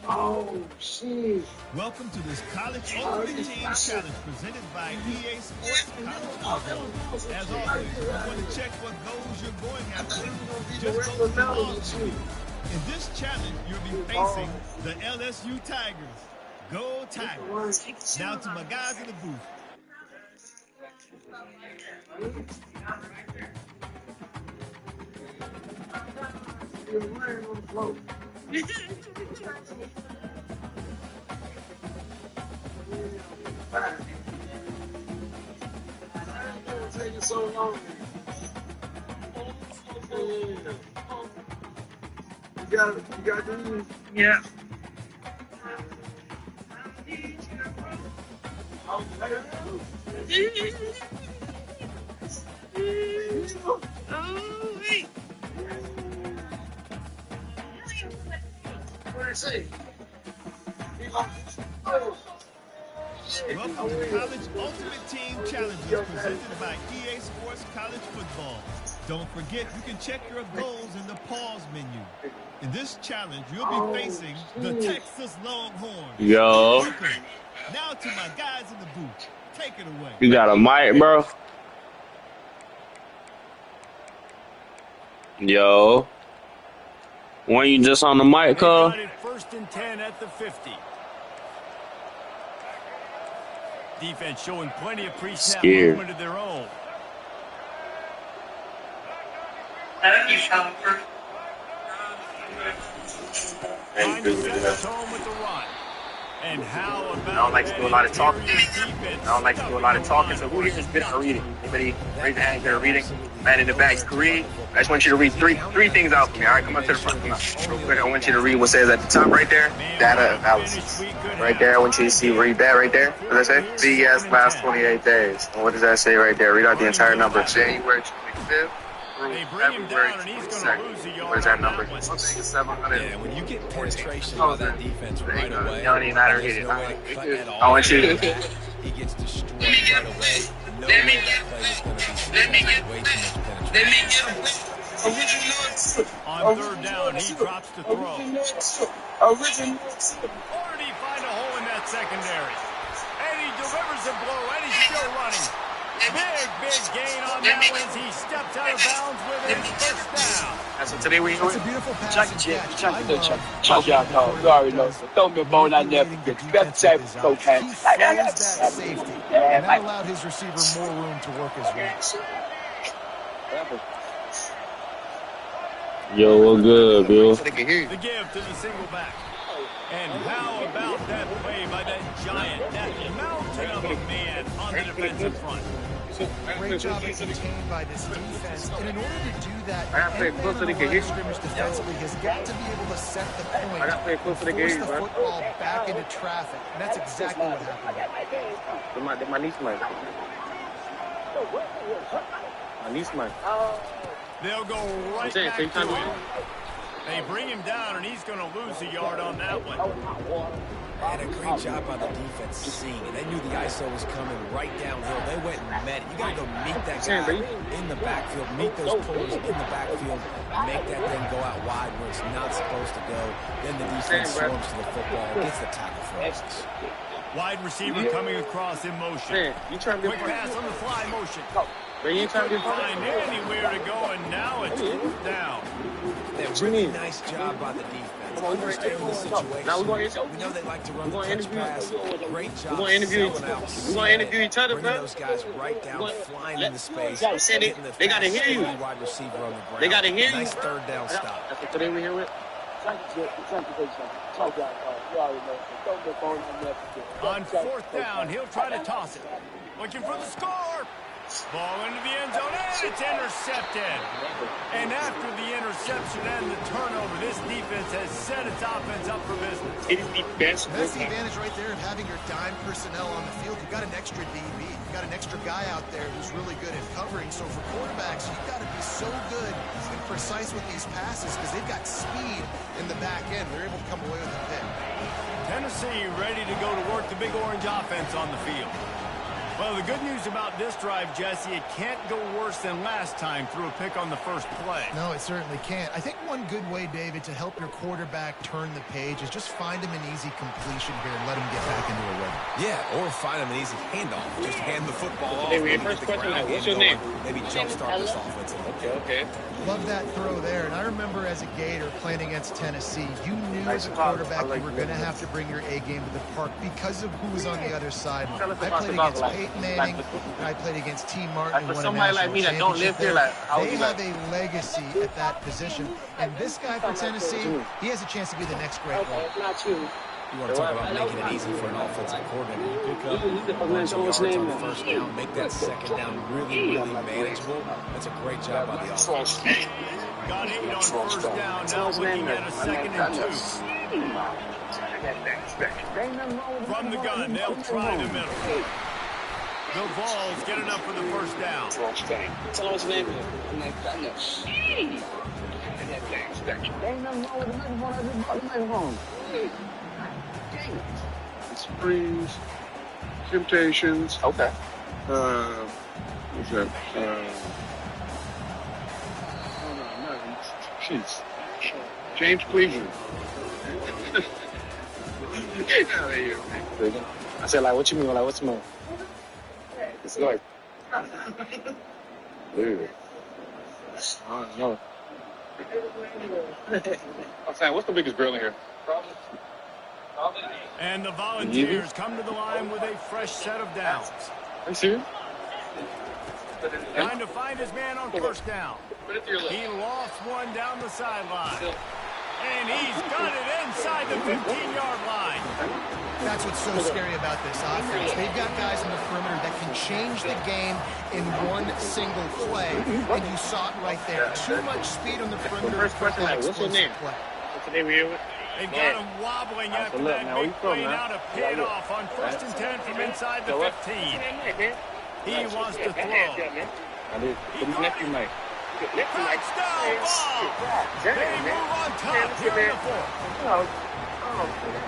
Oh, shit. Welcome to this College Ultimate Team Challenge presented by EA Sports College Football. As always, if you want to check what goals you're going after, just go to the pause menu. In this challenge, you'll be facing the LSU Tigers. Go Tigers. Now to my guys in the booth. Taking so long. You got these? Yeah. Oh, wait. What did it say? Welcome to College Ultimate Team Challenges presented by EA Sports College Football. Don't forget, you can check your goals in the pause menu. In this challenge, you'll be facing the Texas Longhorns. Yo. Okay. Now to my guys in the booth. Take it away. You got a mic, bro? Yo. When you just on the mic, cuz? First and 10 at the 50. Defense showing plenty of pre-snap movement of their own. And how about I don't like to do a lot of talking. I don't like to do a lot of talking. So who here is good for reading? Anybody raise your hand for reading? Man in the back, read. I just want you to read three things out for me. All right, come up to the front. Come on. Real quick, I want you to read what says at the top right there. Data analysis. Right there, I want you to see, read that right there. What does that say? BS last 28 days. And what does that say right there? Read out the entire number. January 25th. February 22nd. What is that number? Something 700. Yeah, when you get penetration by that defense right away, you don't even matter hit it. I want you to. He gets destroyed right away. No way that play is going to be way too much penetration. On third down, he drops the throw. Original. Already find a hole in that secondary. And he delivers the blow, and he's still running. Big gain on that one as he steps out of bounds with his first down. That's what today we doing. It's a beautiful pass. Chuck y'all know. You already know. So throw me a bone, I never forget. You got to say cocaine. He froze that safety, and that allowed his receiver more room to work his way. Yo, what's good, Bill? The give to the single back. And how about that play by that giant, that mountain of a man on the defensive front? Great job being contained by this defense. And in order to do that, close to the line of scrimmage defensively has got to be able to set the point and force the football back into traffic. And that's exactly what happened. My niece might. They'll go right back to him. They bring him down, and he's going to lose a yard on that one. And a great job by the defense seeing it. They knew the ISO was coming right downhill. They went and met it. You got to go meet that guy in the backfield, meet those pullers in the backfield, make that thing go out wide where it's not supposed to go. Then the defense swarms to the football, gets the tackle for us. Wide receiver coming across in motion. Quick pass on the fly motion. You trying to find anywhere to go, and now it's down. Really nice job by the defense. Understanding the situation. Now we're going we know they like to run the touch pass. Great job. We're going to interview each other, bro. Those guys right down, flying into space. They got to hear you. Wide receiver on the ground. They got to hear you. Nice third down stop. That's what today we're here with. On fourth down, he'll try to toss it. Looking for the score. Ball into the end zone, and it's intercepted. And after the interception and the turnover, this defense has set its offense up for business. That's the advantage right there of having your dime personnel on the field. You've got an extra DB. You've got an extra guy out there who's really good at covering. So for quarterbacks, you've got to be so good and precise with these passes because they've got speed in the back end. They're able to come away with a pick. Tennessee ready to go to work the big orange offense on the field. Well, the good news about this drive, Jesse, it can't go worse than last time through a pick on the first play. No, it certainly can't. I think one good way, David, to help your quarterback turn the page is just find him an easy completion here and let him get back into a rhythm. Yeah, or find him an easy handoff. Just hand the football off. Hey, your first question, what's your name? Maybe jumpstart this offense a little bit. Okay. Love that throw there. And I remember as a Gator playing against Tennessee, you knew as a quarterback you were going to have to bring your A game to the park because of who was on the other side. I played against Peyton Manning, and I played against T. Martin, and won a national championship there. They have a legacy at that position. And this guy for Tennessee, he has a chance to be the next great one. You want to talk about making it easy for an offensive coordinator. You pick up 1 2 yards on the first down, make that second down really, really manageable. That's a great job by the offense. Got 8 on first down, now looking at a 2nd and 2. From the gun, they'll try the middle. The Vols get enough for the first down. Tell us his name. Springs, Temptations. Okay. What's that? Jeez. James Cleveland. Get out of here. I said, like, what you mean? Like, what's more? It's like, dude. I don't know. I'm saying, what's the biggest grill in here? And the Volunteers come to the line with a fresh set of downs. Are you serious? Trying to find his man on first down. He lost one down the sideline. And he's got it inside the 15-yard line. That's what's so scary about this offense. They've got guys in the perimeter that can change the game in one single play, and you saw it right there. Too much speed on the perimeter. First question, like, what's your name? Play. What's your name here with? They've got him wobbling after that big play now to pay it off on 1st and 10 from inside the 15. He wants to throw. I did. What is nephew like? Touchdown ball! They move on top here in the 4th.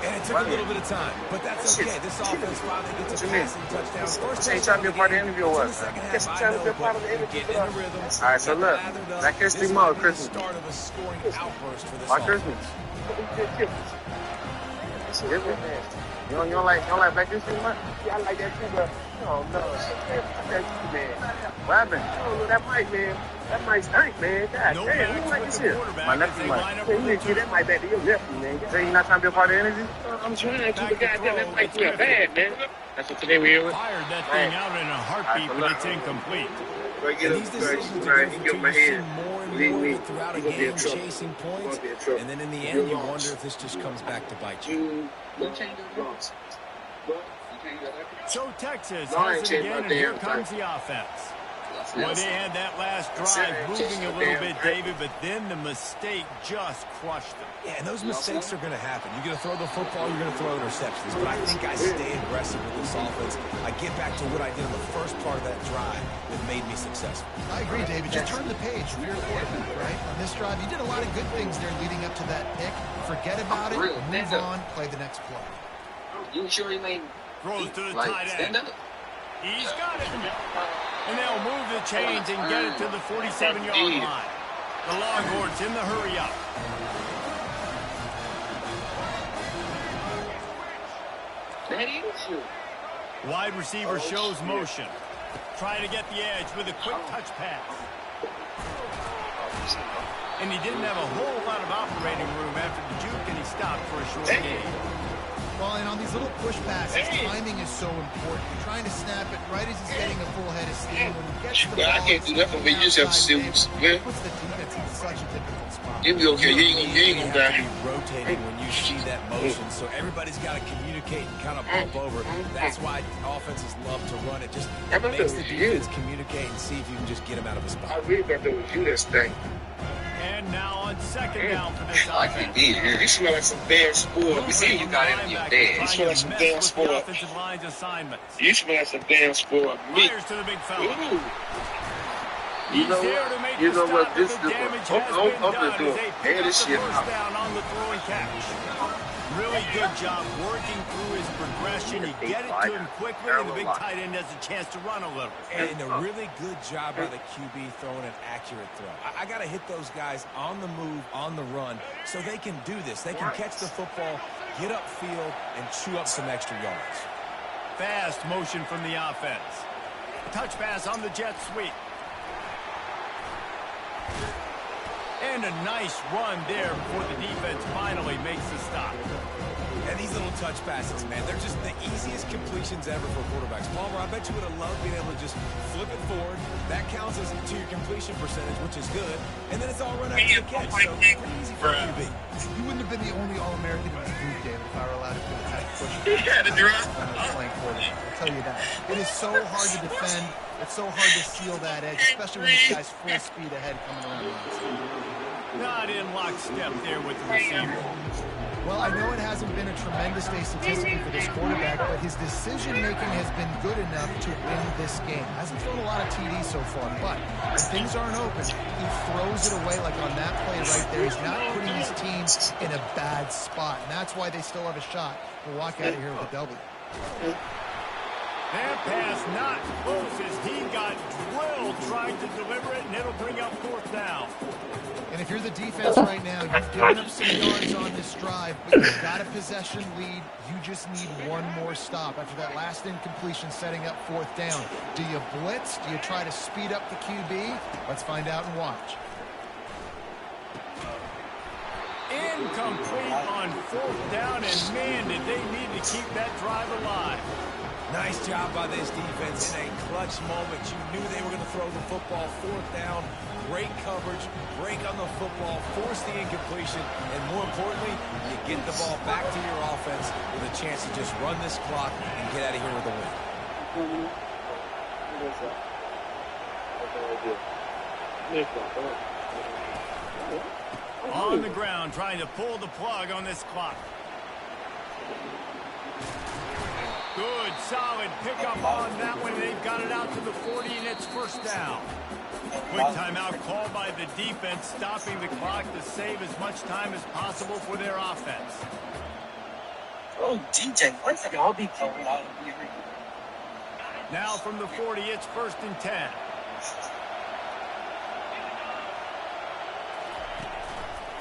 And it took a little bit of time, but that's okay. This offense finally gets a passing touchdown. First Ain't trying to be a part of the interview or what? Guess I'm trying to be a part of the interview. All right, so look, that Christmas tomorrow, Christmas. My Christmas. You don't like Black History Month? Yeah, I like that too, but no. That's too, man. What happened? Oh, that mic, man. That mic stink, man. God No damn, backs you like with this the here? quarterback My as nephew they might. line up Hey, for you the need to get that mic back to your nephew, man. So you not trying to be a part of the energy? I'm trying to keep the goddamn that mic real bad, man. That's what today we here with? Fired that thing out in a heartbeat, but it's incomplete. Go get These him. decisions Right, are he going give him a to see head. more and Lead more me. of it throughout a He gonna be in game, trouble. chasing He points, gonna be in trouble. and then in the You're end, you lost. wonder if this just comes back to bite you. You change your box. So Texas No, I has ain't it changed again, my and here damn comes thing. the offense. Well, they had that last drive moving a little bit, David, but then the mistake just crushed them. Yeah, and those mistakes are going to happen. You're going to throw the football, you're going to throw interceptions. But I think I stay aggressive with this offense. I get back to what I did in the first part of that drive that made me successful. I agree, David. Just turn the page for your quarterback, right? On this drive, you did a lot of good things there leading up to that pick. Forget about it, move on, play the next play. You sure he made Throws to the tight end. He's got it. And they'll move the chains and get it to the 47-yard line. The Longhorns in the hurry-up. Wide receiver shows motion. Trying to get the edge with a quick touch pass. And he didn't have a whole lot of operating room after the juke, and he stopped for a short gain. Well, and on these little push passes, timing is so important. You're trying to snap it right as he's getting a full head of steam. When he gets the ball, I can't do that for me. You just have to see what's it puts the defense in such a difficult spot. You'll be okay. You ain't gonna die. Rotating when you see that motion, so everybody's got to communicate and kind of bump over. That's why offenses love to run it. Just makes the defense communicate and see if you can just get him out of a spot. I really thought that was you that stank. And now on second down for this I offense. can't be here. You smell like some damn sport. You see, you got it in your bed. You smell like some damn sport. Offensive line's assignments. You smell like some damn sport. Me. Fires to the big fella. Ooh. He's You know there what? to make You the know stop, what but this the do? damage Hope has been this done do. as they pick Air up this the shit first out. down on the throw and catch. Really good job working through his progression. You get it to him quickly, and the big tight end has a chance to run a little. And a really good job by the QB throwing an accurate throw. I got to hit those guys on the move, on the run, so they can do this. They can catch the football, get upfield, and chew up some extra yards. Fast motion from the offense. Touch pass on the jet sweep. And a nice run there before the defense finally makes the stop. And these little touch passes, man, they're just the easiest completions ever for quarterbacks. Palmer, I bet you would have loved being able to just flip it forward. That counts as to your completion percentage, which is good. And then it's all run out to the catch, so pretty easy for a QB. You wouldn't have been the only All-American in this group, David, if I were allowed to do a push. Yeah, the draw. Playing quarterback. I'll tell you that. It is so hard to defend. It's so hard to seal that edge, especially when this guy's full speed ahead coming around the outside. Not in lockstep there with the receiver. Well, I know it hasn't been a tremendous day statistically for this quarterback, but his decision-making has been good enough to win this game. Hasn't thrown a lot of TDs so far, but when things aren't open, he throws it away like on that play right there. He's not putting his team in a bad spot, and that's why they still have a shot to walk out of here with a W. That pass not close as he got drilled trying to deliver it, and it'll bring up 4th down. And if you're the defense right now, you've given up some yards on this drive, but you've got a possession lead. You just need one more stop. After that last incompletion setting up 4th down, do you blitz? Do you try to speed up the QB? Let's find out and watch. Incomplete on 4th down, and man, did they need to keep that drive alive. Nice job by this defense in a clutch moment. You knew they were going to throw the football. 4th down, great coverage, break on the football, force the incompletion, and more importantly, you get the ball back to your offense with a chance to just run this clock and get out of here with a win. On the ground, trying to pull the plug on this clock. Good, solid pickup on that one. They've got it out to the 40, and it's 1st down. Quick timeout called by the defense, stopping the clock to save as much time as possible for their offense. Oh, DJ, what's the all be going on here? Now from the 40, it's 1st and 10.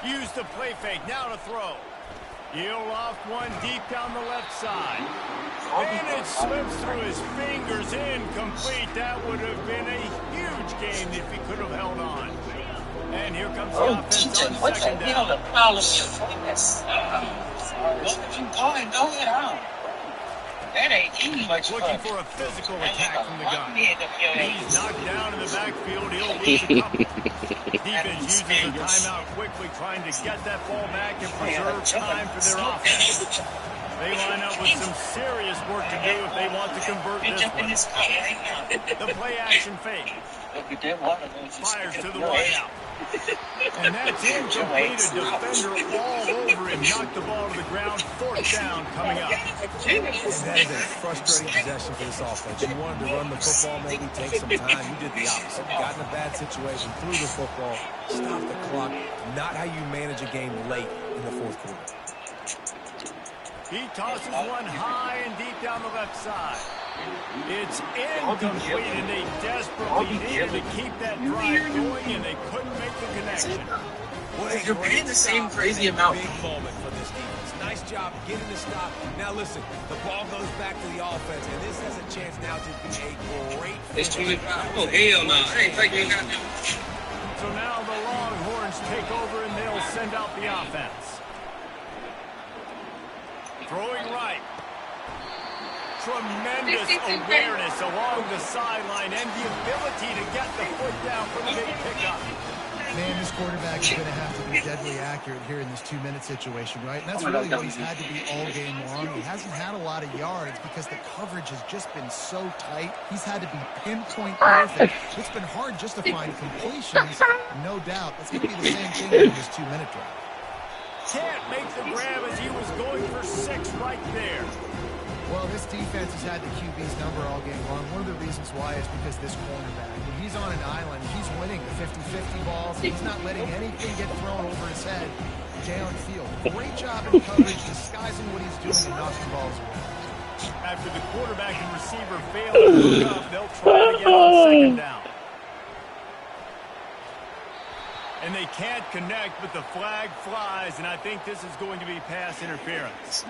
Use the play fake, now to throw. He'll loft one deep down the left side. And it slips through his fingers, incomplete. That would have been a huge game if he could have held on. And here comes the offense on 2nd down. That ain't even much fun. Looking for a physical attack from the gun. He's knocked down in the backfield. He'll lose a couple. Defense uses a timeout quickly, trying to get that ball back and preserve time for their offense. They line up with some serious work to do if they want to convert this one. The play action fake. Fires to the wideout. And that's incomplete. A defender all over him. Knocked the ball to the ground. 4th down coming up. And that is a frustrating possession for this offense. You wanted to run the football, maybe take some time. You did the opposite. Got in a bad situation, threw the football, stopped the clock. Not how you manage a game late in the 4th quarter. He tosses one high and deep down the left side. It's incomplete, and they desperately needed to keep that drive going, and they couldn't make the connection. You're paying the same crazy amount. Big moment for this defense. Nice job getting the stop. Now listen, the ball goes back to the offense, and this has a chance now to be a great finish. Oh, hell no. So now the Longhorns take over, and they'll send out the offense. Throwing right. Tremendous awareness along the sideline and the ability to get the foot down for the big pickup. Man, this quarterback is going to have to be deadly accurate here in this 2-minute situation, right? And that's really what he's had to be all game long. He hasn't had a lot of yards because the coverage has just been so tight. He's had to be pinpoint perfect. It's been hard just to find completions, no doubt. That's going to be the same thing in this 2-minute drive. Can't make the grab as he was going for 6 right there. Well, this defense has had the QB's number all game long. One of the reasons why is because this cornerback, when he's on an island, he's winning the 50-50 balls. He's not letting anything get thrown over his head downfield. Great job in coverage, disguising what he's doing and knocking balls away. After the quarterback and receiver fail to hook up, they'll try it again on second down. And they can't connect, but the flag flies, and I think this is going to be pass interference.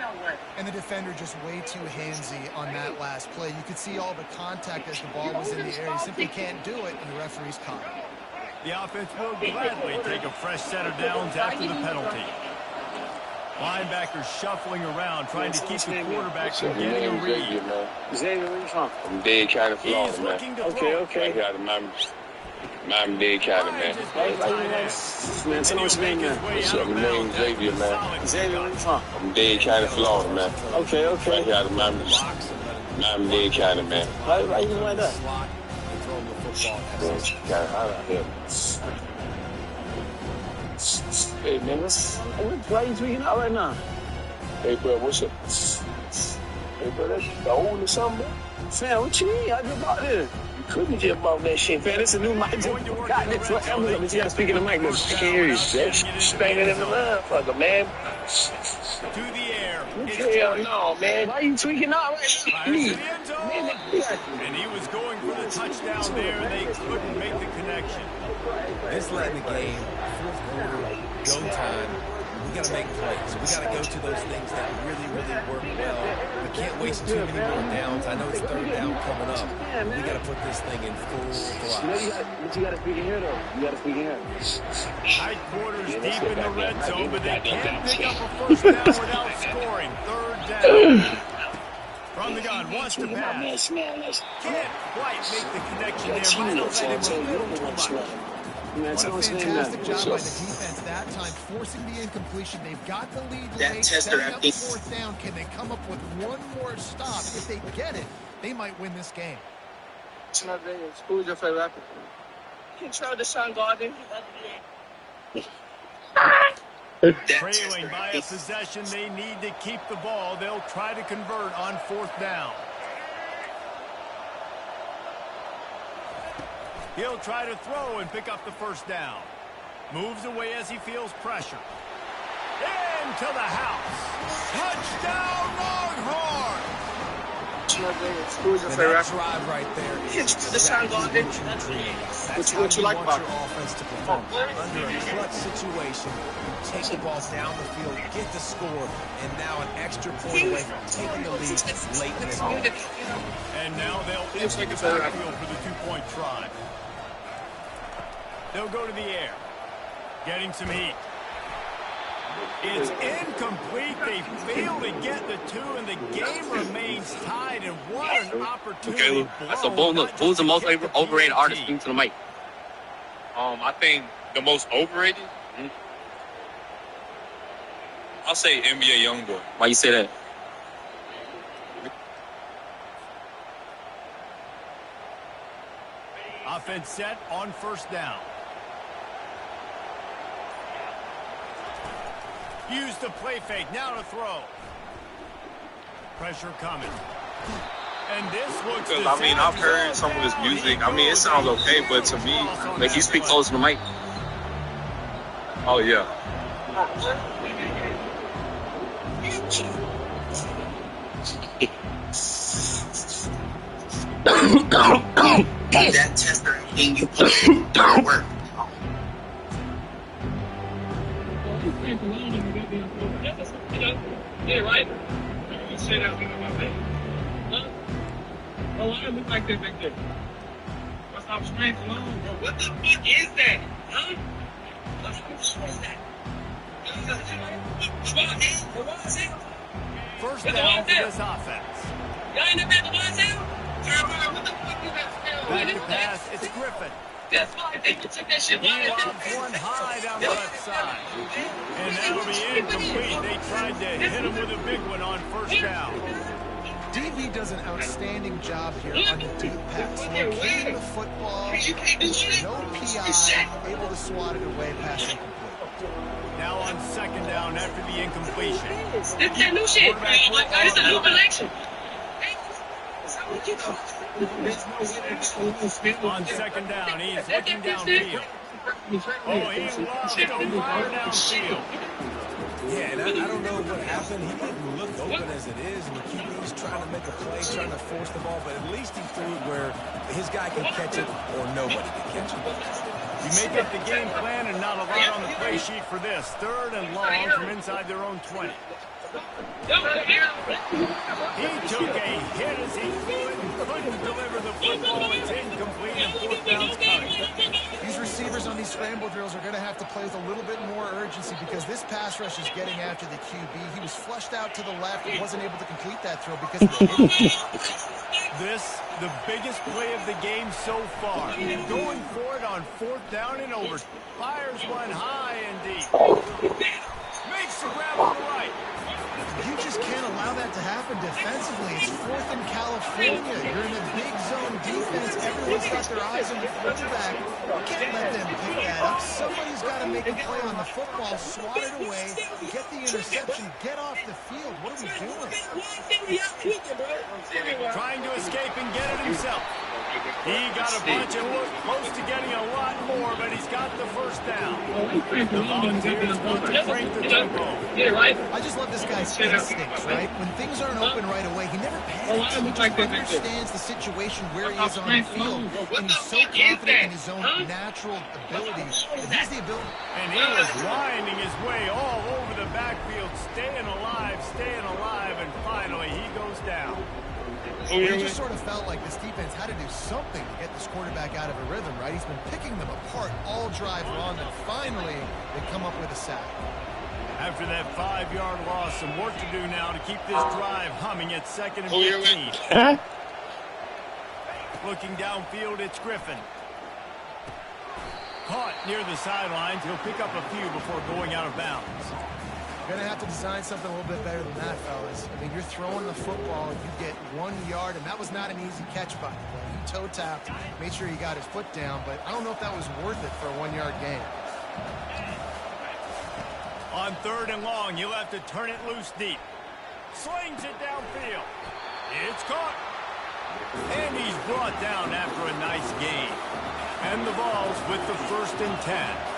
And the defender just way too handsy on that last play. You could see all the contact as the ball was in the air. He simply can't do it, and the referee's caught it. The offense will gladly take a fresh set of downs after the penalty. Linebackers shuffling around, trying to keep the quarterback from getting a read. Xavier, where you from? I'm dead kind of Florida, man. Okay. I got a Miami Dade County, man. Man, tell me what's your name, man. What's up? My name's Xavier, man. Xavier, where you from? I'm Dade County, Florida, man. Okay. I got a Miami Dade County, man. Why you like that? Hey, man, Why you tweaking out right now? hey, bro, what's up? Hey, bro, that's the old or something, man? Fam, what you mean? I just bought this. You couldn't just about that shit, Man, this is a new mic. Got this for Amazon, but you gotta speak in the mic, bro. I can't hear you. Spanging in the motherfucker, man. To the air. Hell no, man. Why you tweaking out right now? Fires to the end zone. And he was going for the touchdown there, and they couldn't make the connection. This late in the game, fourth quarter, go time. We got to make plays. We got to go to those things that really, really work well. We can't waste too many more downs. I know it's third down coming up. We got to put this thing in full thrust. But you gotta speak in here, though. You gotta speak in here. High quarters deep in the red zone, but they can't pick up a first down without scoring. Third down. From the gun, wants to pass. Can't quite make the connection there. Might have let him a little too much. What a fantastic job by the defense that time, forcing the incompletion. They've got the lead late, setting up the fourth down. Can they come up with one more stop? If they get it, they might win this game. Who's your favorite rapper? Control the Sun Garden. Trailing by a possession, they need to keep the ball. They'll try to convert on fourth down. He'll try to throw and pick up the first down. Moves away as he feels pressure. Into the house. Touchdown, Longhorn! Who's your favorite rapper? Drive right there. The Sun Garden. What you like about your offense to perform. Under a clutch situation, you take the ball down the field, get the score, and now an extra point away from taking the lead late in the game. And now they'll empty the backfield for the two-point try. They'll go to the air. Getting some heat. It's incomplete. They fail to get the two, and the game remains tied. And what an opportunity. Okay, that's a bold look. Who's the most overrated artist? Speak to the mic. I think the most overrated, I'll say NBA Youngboy. Why you say that? Offense set on first down. Use the play fake. Now to throw. Pressure coming. And this looks Because, I mean, I've heard some of his music. I mean, it sounds okay, but to me, Make you speak close to the mic. oh, yeah. That tester thing you put in don't work. Yeah, right? You say that thing about me. Huh? Oh, I look like that back there. What's up, strength alone, bro? What the fuck is that? Huh? What the fuck is that? first down for this offense. Y'all ain't never what the fuck is that? Back to pass. It's Griffin. That's why I think you took that shit. He lobs one high down the left side. And that'll be incomplete. They tried to hit him with a big one on first down. DB does an outstanding job here on the deep pass. Locating the football, no PI, able to swat it away past incomplete. Now on second down after the incompletion. This is new shit. This is a new collection. On second down, he's looking downfield. Oh, he loves to fire downfield. Yeah, and I don't know what happened. He didn't look open as it is, and the QB's trying to make a play, trying to force the ball, but at least he threw it where his guy can catch it or nobody can catch it. You make up the game plan and not a lot on the play sheet for this. 3rd and long from inside their own 20. He took a hit as he threw it and couldn't deliver the football. It's incomplete and 4th down's coming. These receivers on these scramble drills are going to have to play with a little bit more urgency because this pass rush is getting after the QB. He was flushed out to the left and wasn't able to complete that throw because of the hit. This, the biggest play of the game so far. Going for it on 4th down and over. Fires one high and deep. Makes the grab on the right. You just can't allow that to happen defensively. It's 4th in California. You're in a big zone defense. Everyone's got their eyes on the quarterback. You can't let them pick that up. Somebody's got to make a play on the football, swat it away, get the interception, get off the field. What are we doing? Trying to escape and get it himself. He got a bunch and looked close to getting a lot more, but he's got the 1st down. The Volunteers want to break the tempo. I just love this guy's instincts, right? When things aren't open right away, he never panics. He just understands the situation where he is on the field, and he's so confident in his own natural abilities that he's the ability. And he was winding his way all over the backfield, staying alive, and finally he goes down. It just sort of felt like this defense had to do something to get this quarterback out of a rhythm, right? He's been picking them apart all drive long, and finally they come up with a sack. After that 5-yard loss, some work to do now to keep this drive humming at 2nd and 15. Looking downfield, it's Griffin. Caught near the sidelines. He'll pick up a few before going out of bounds. You're going to have to design something a little bit better than that, fellas. I mean, you're throwing the football, you get 1 yard, and that was not an easy catch by the play. He toe-tapped, made sure he got his foot down, but I don't know if that was worth it for a 1-yard gain. On 3rd and long, he'll have to turn it loose deep. Slings it downfield. It's caught. And he's brought down after a nice gain. And the ball's with the 1st and 10.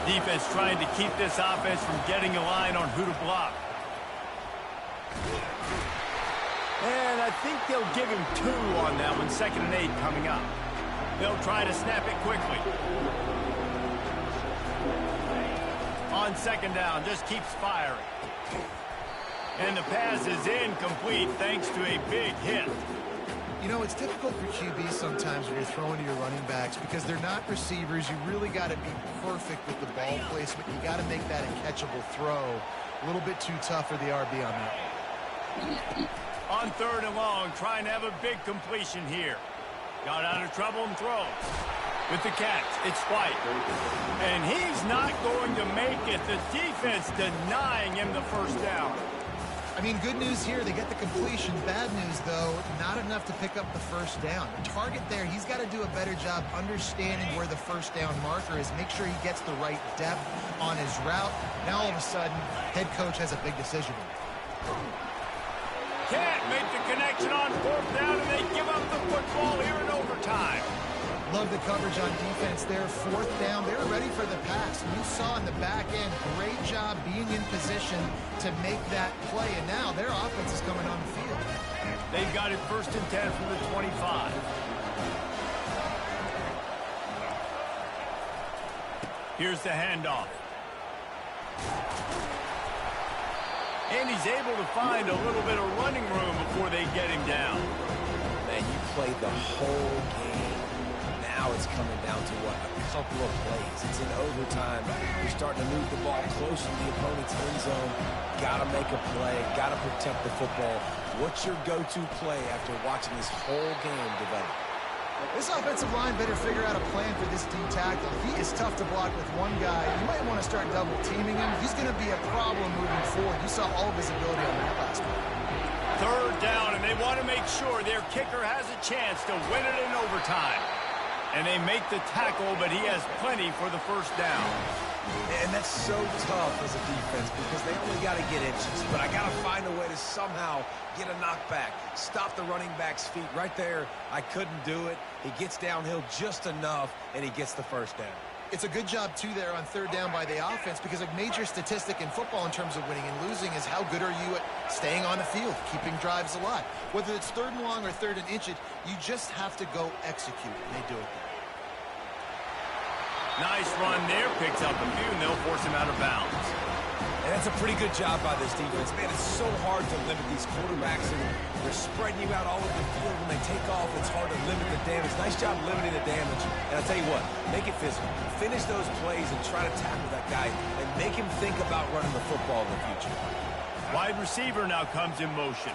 Defense trying to keep this offense from getting a line on who to block. And I think they'll give him 2 on that one. 2nd and 8 coming up. They'll try to snap it quickly. On 2nd down, just keeps firing. And the pass is incomplete thanks to a big hit. You know, it's difficult for QBs sometimes when you're throwing to your running backs because they're not receivers. You really got to be perfect with the ball placement. You got to make that a catchable throw. A little bit too tough for the RB on that. On 3rd and long, trying to have a big completion here. Got out of trouble and throws. With the catch, it's White. And he's not going to make it. The defense denying him the 1st down. I mean, good news here, they get the completion. Bad news, though, not enough to pick up the 1st down. The target there, he's got to do a better job understanding where the 1st down marker is, make sure he gets the right depth on his route. Now, all of a sudden, head coach has a big decision. Can't make the connection on 4th down, and they give up the football here in overtime. Love the coverage on defense there. 4th down, they were ready for the pass. You saw in the back end, great job being in position to make that play. And now their offense is coming on the field. They've got it 1st and 10 from the 25. Here's the handoff. And he's able to find a little bit of running room before they get him down. Man, you played the whole game. Now it's coming down to what? A couple of plays. It's in overtime. You're starting to move the ball close to the opponent's end zone. Got to make a play. Got to protect the football. What's your go-to play after watching this whole game develop? This offensive line better figure out a plan for this D tackle. He is tough to block with one guy. You might want to start double teaming him. He's going to be a problem moving forward. You saw all of his ability on that last one. 3rd down, and they want to make sure their kicker has a chance to win it in overtime. And they make the tackle, but he has plenty for the first down. And that's so tough as a defense because they only got to get inches. But I got to find a way to somehow get a knockback, stop the running back's feet. Right there, I couldn't do it. He gets downhill just enough, and he gets the first down. It's a good job, too, there on third down by the offense because a major statistic in football in terms of winning and losing is how good are you at staying on the field, keeping drives alive. Whether it's third and long or third and inches, you just have to go execute, and they do it. Nice run there, picks up a few, and they'll force him out of bounds. And that's a pretty good job by this defense. Man, it's so hard to limit these quarterbacks, and they're spreading you out all over the field. When they take off, it's hard to limit the damage. Nice job limiting the damage. And I'll tell you what, make it physical. Finish those plays and try to tackle that guy and make him think about running the football in the future. Wide receiver now comes in motion.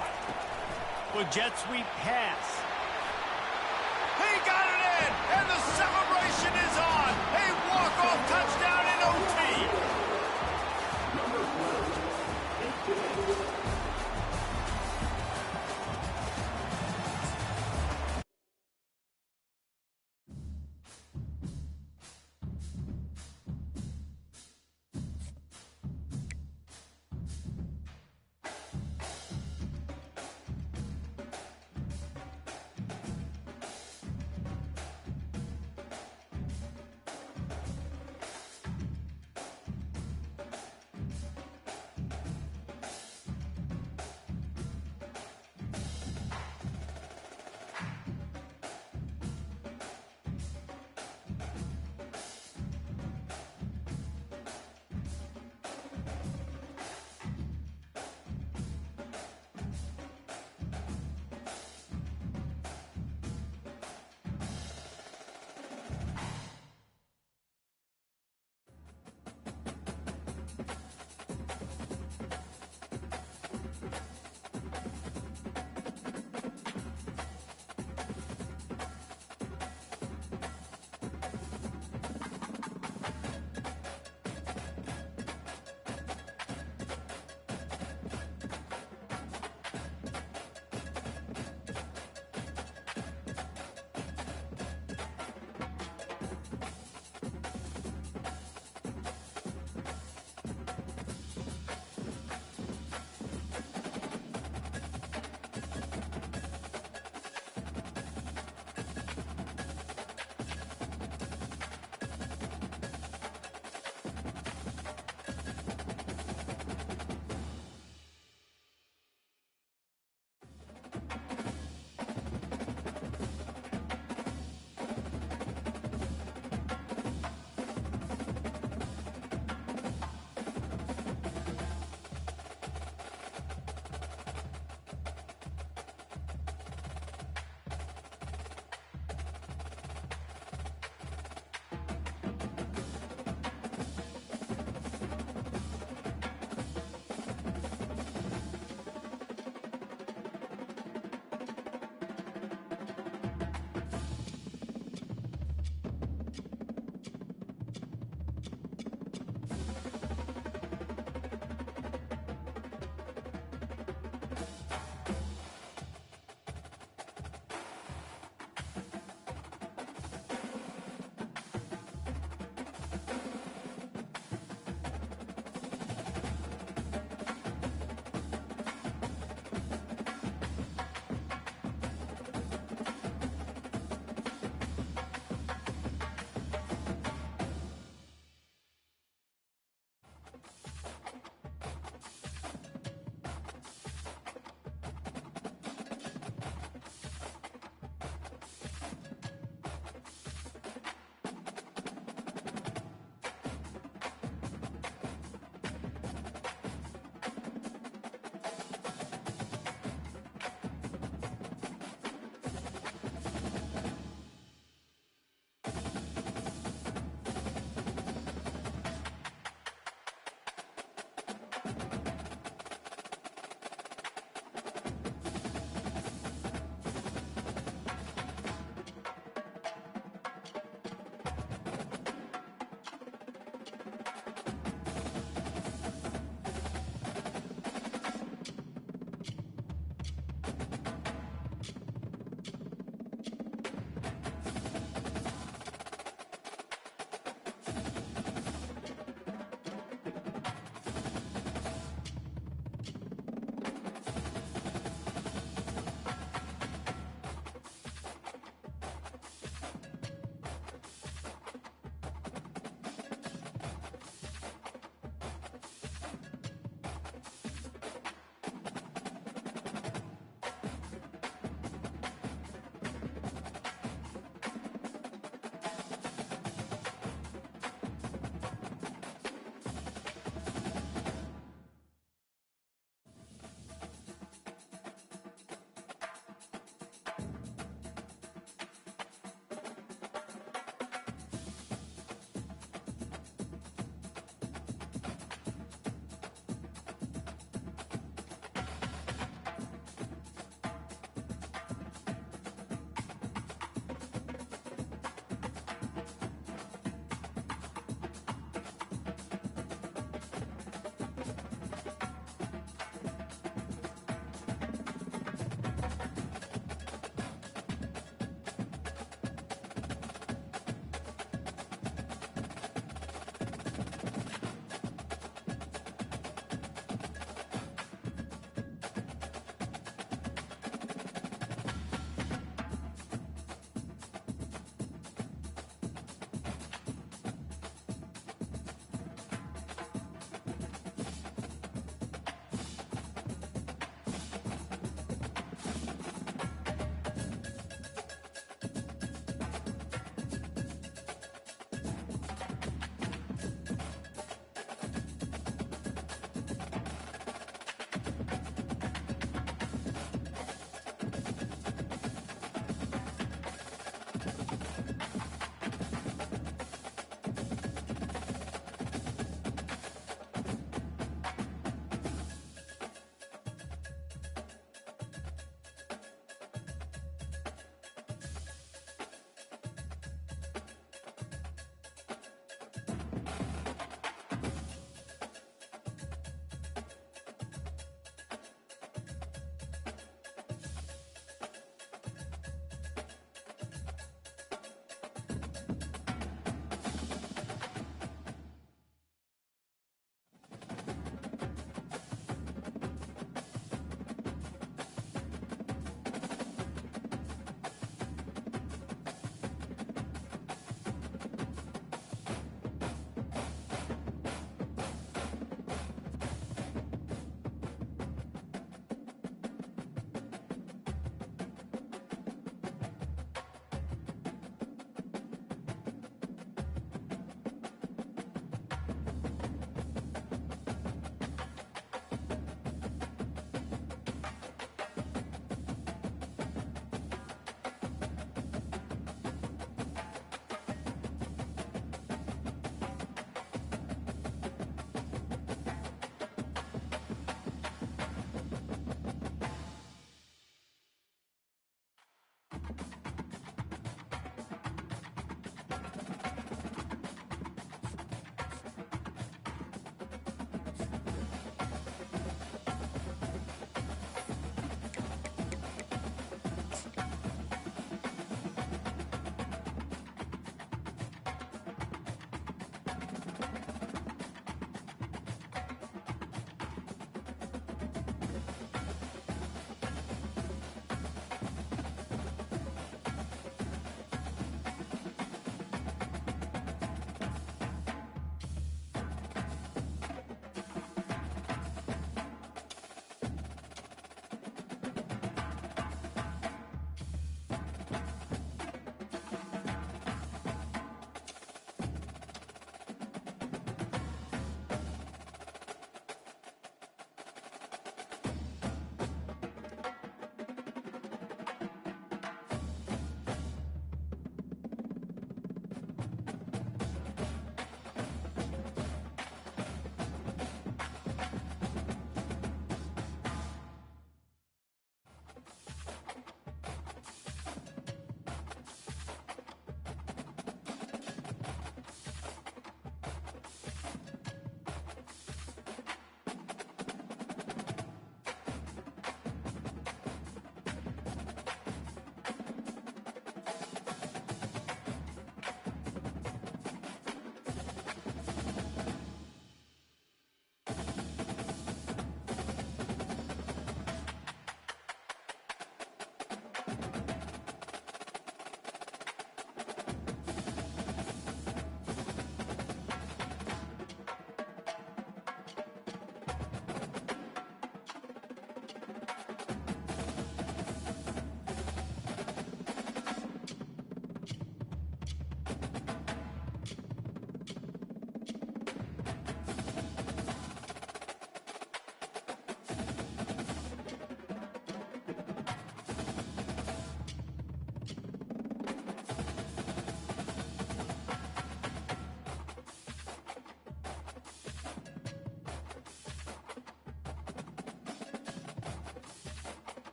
With jet sweep pass. He got it in, and the celebration is on. A walk-off touchdown in OT.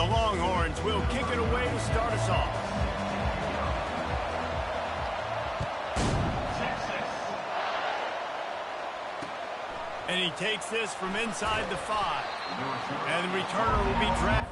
Longhorns will kick it away to start us off. And he takes this from inside the 5. And the returner will be drafted.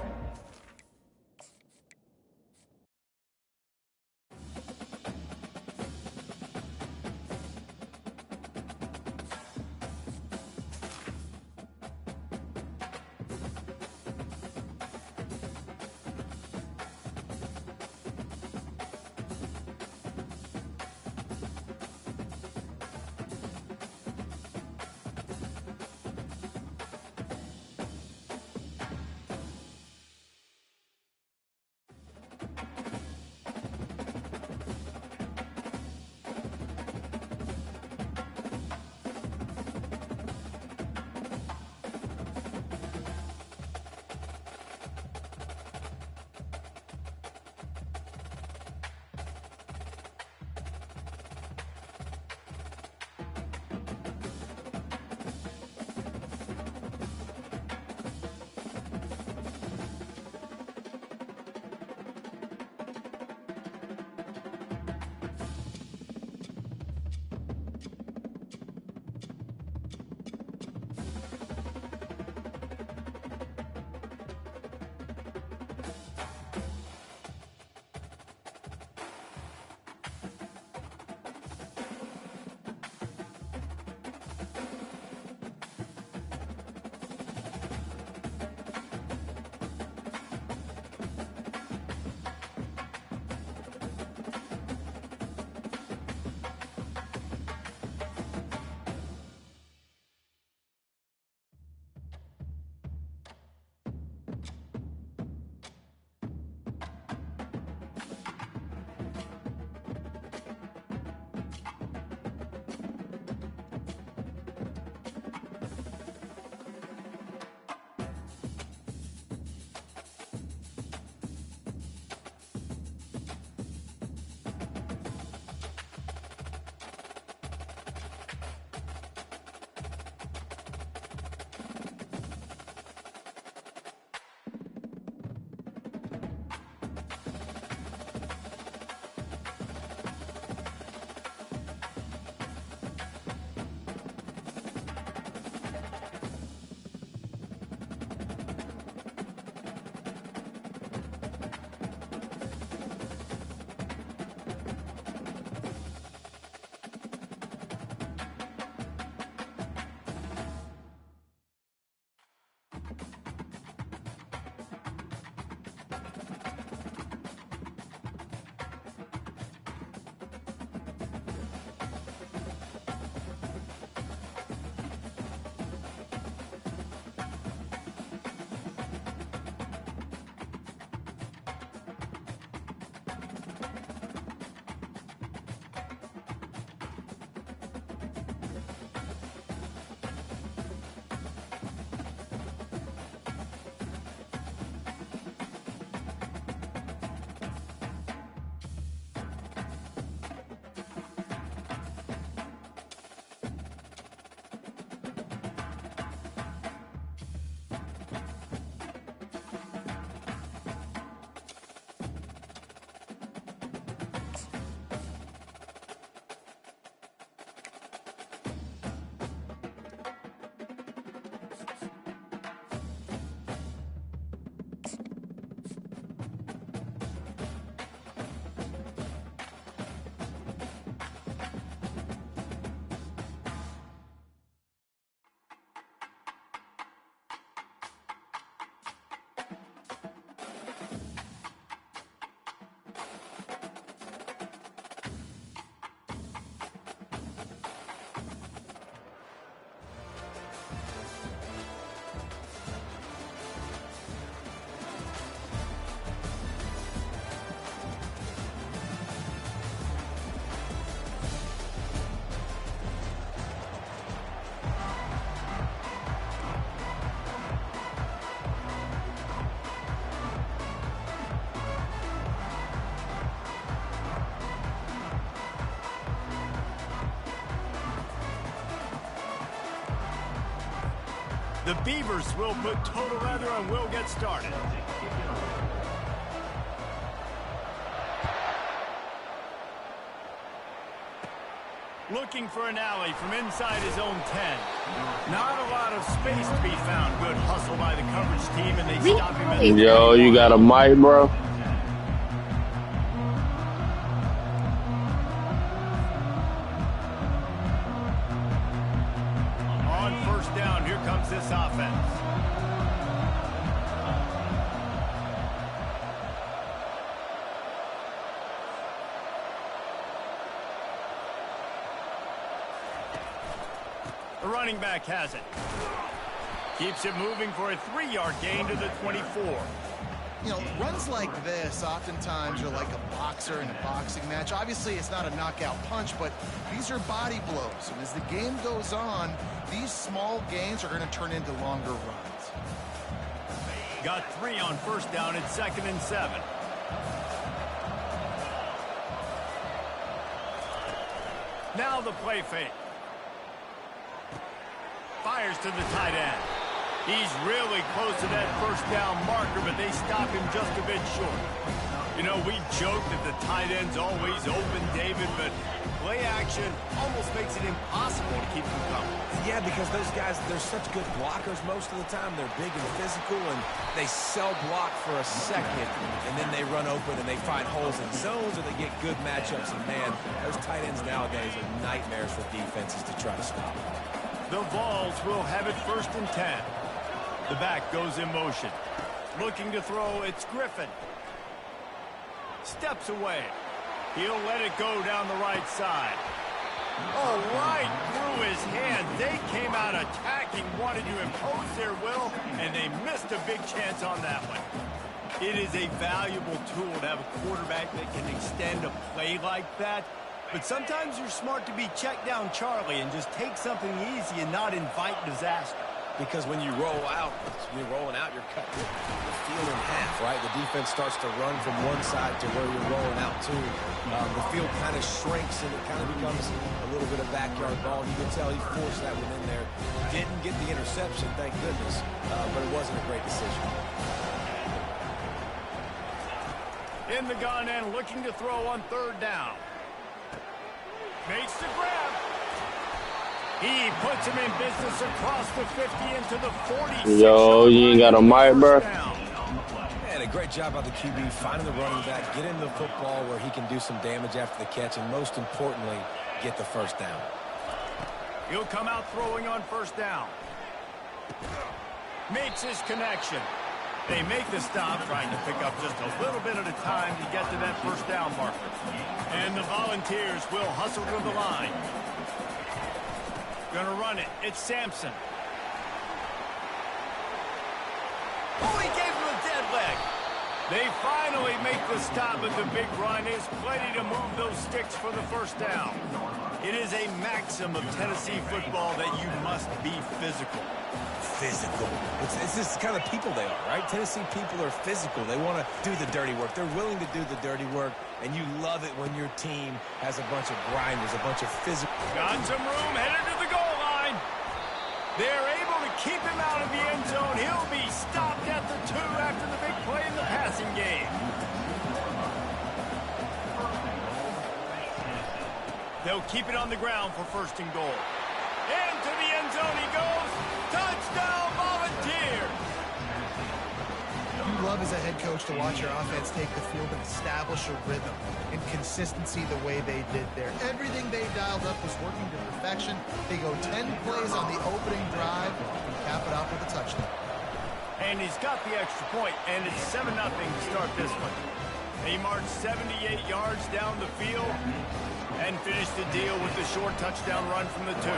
The Beavers will put total leather and will get started. Looking for an alley from inside his own 10. Not a lot of space to be found. Good hustle by the coverage team, and they stop him at the Yo, you got a mic, bro? On first down, here comes this offense. The running back has it. Keeps it moving for a 3-yard gain to the 24. You know, runs like this oftentimes are like a boxer in a boxing match. Obviously, it's not a knockout punch, but these are body blows. And as the game goes on, these small gains are going to turn into longer runs. Got 3 on first down. It's 2nd and 7. Now the play fake. Fires to the tight end. He's really close to that first down marker, but they stop him just a bit short. You know, we joke that the tight end's always open, David, but play action almost makes it impossible to keep them coming. Yeah, because those guys, they're such good blockers most of the time. They're big and physical, and they cell block for a second, and then they run open and they find holes in zones, or they get good matchups. And, man, those tight ends nowadays are nightmares for defenses to try to stop. The Vols will have it 1st and 10. The back goes in motion. Looking to throw, it's Griffin. Steps away. He'll let it go down the right side. Oh, right through his hand. They came out attacking, wanted to impose their will, and they missed a big chance on that one. It is a valuable tool to have a quarterback that can extend a play like that. But sometimes you're smart to be check down Charlie and just take something easy and not invite disaster. Because when you roll out, you're rolling out, you're cutting the field in half, right? The defense starts to run from one side to where you're rolling out to. The field kind of shrinks and it kind of becomes a little bit of backyard ball. You can tell he forced that one in there. Didn't get the interception, thank goodness, but it wasn't a great decision. In the gun and looking to throw on 3rd down. Makes the grab. He puts him in business across the 50 into the 40. Yo, you ain't got a mic, bro? And a great job by the QB finding the running back, getting the football where he can do some damage after the catch, and most importantly, get the 1st down. He'll come out throwing on 1st down. Makes his connection. They make the stop, trying to pick up just a little bit at a time to get to that 1st down marker. And the Volunteers will hustle to the line. Gonna run it. It's Sampson. Oh, he gave him a dead leg. They finally make the stop, but the big run is plenty to move those sticks for the 1st down. It is a maxim of Tennessee football that you must be physical. Physical. It's this kind of people they are, right? Tennessee people are physical. They want to do the dirty work. They're willing to do the dirty work, and you love it when your team has a bunch of grinders, a bunch of physical. Got some room, headed to the goal line. They're able to keep him out of the end zone. He'll be stopped at the 2 after the big play in the passing game. They'll keep it on the ground for 1st and goal. Into the end zone he goes. Touchdown, Volunteers! You love as a head coach to watch your offense take the field and establish a rhythm and consistency the way they did there. Everything they dialed up was working to perfection. They go 10 plays on the opening drive and cap it off with a touchdown. And he's got the extra point, and it's 7-0 to start this one. They marched 78 yards down the field and finished the deal with the short touchdown run from the 2.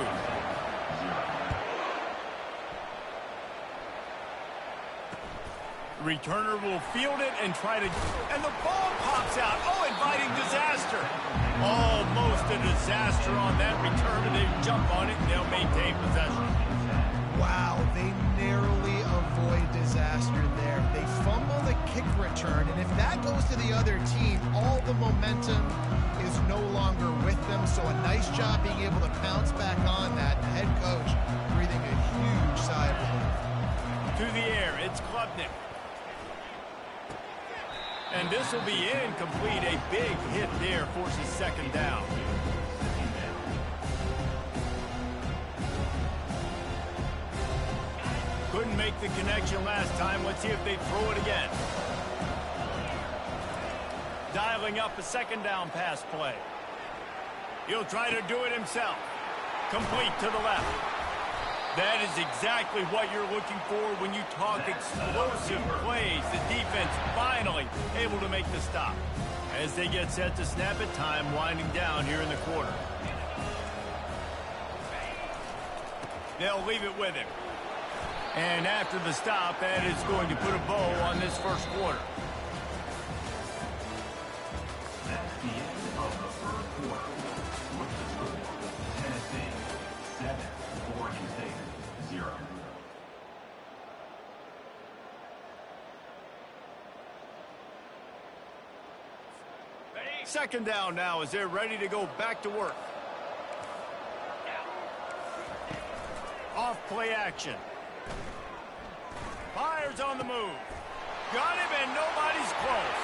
Returner will field it and try to... And the ball pops out. Oh, inviting disaster. Almost a disaster on that return, but they jump on it and they'll maintain possession. Wow, they narrowly avoid disaster there. They fumble the kick return, and if that goes to the other team, all the momentum is no longer with them. So a nice job being able to pounce back on that. The head coach breathing a huge sigh of relief. Klubnik. And this will be incomplete. A big hit there forces second down. Couldn't make the connection last time. Let's see if they throw it again. Dialing up a second down pass play. He'll try to do it himself. Complete to the left. That is exactly what you're looking for when you talk explosive plays. The defense finally able to make the stop. As they get set to snap it, time winding down here in the quarter. They'll leave it with him. And after the stop, that is going to put a bow on this first quarter. That's the end of the first quarter. With the score, Tennessee 7, Oregon State 0. Second down now as they're ready to go back to work. Off play action. Fires on the move. Got him and nobody's close.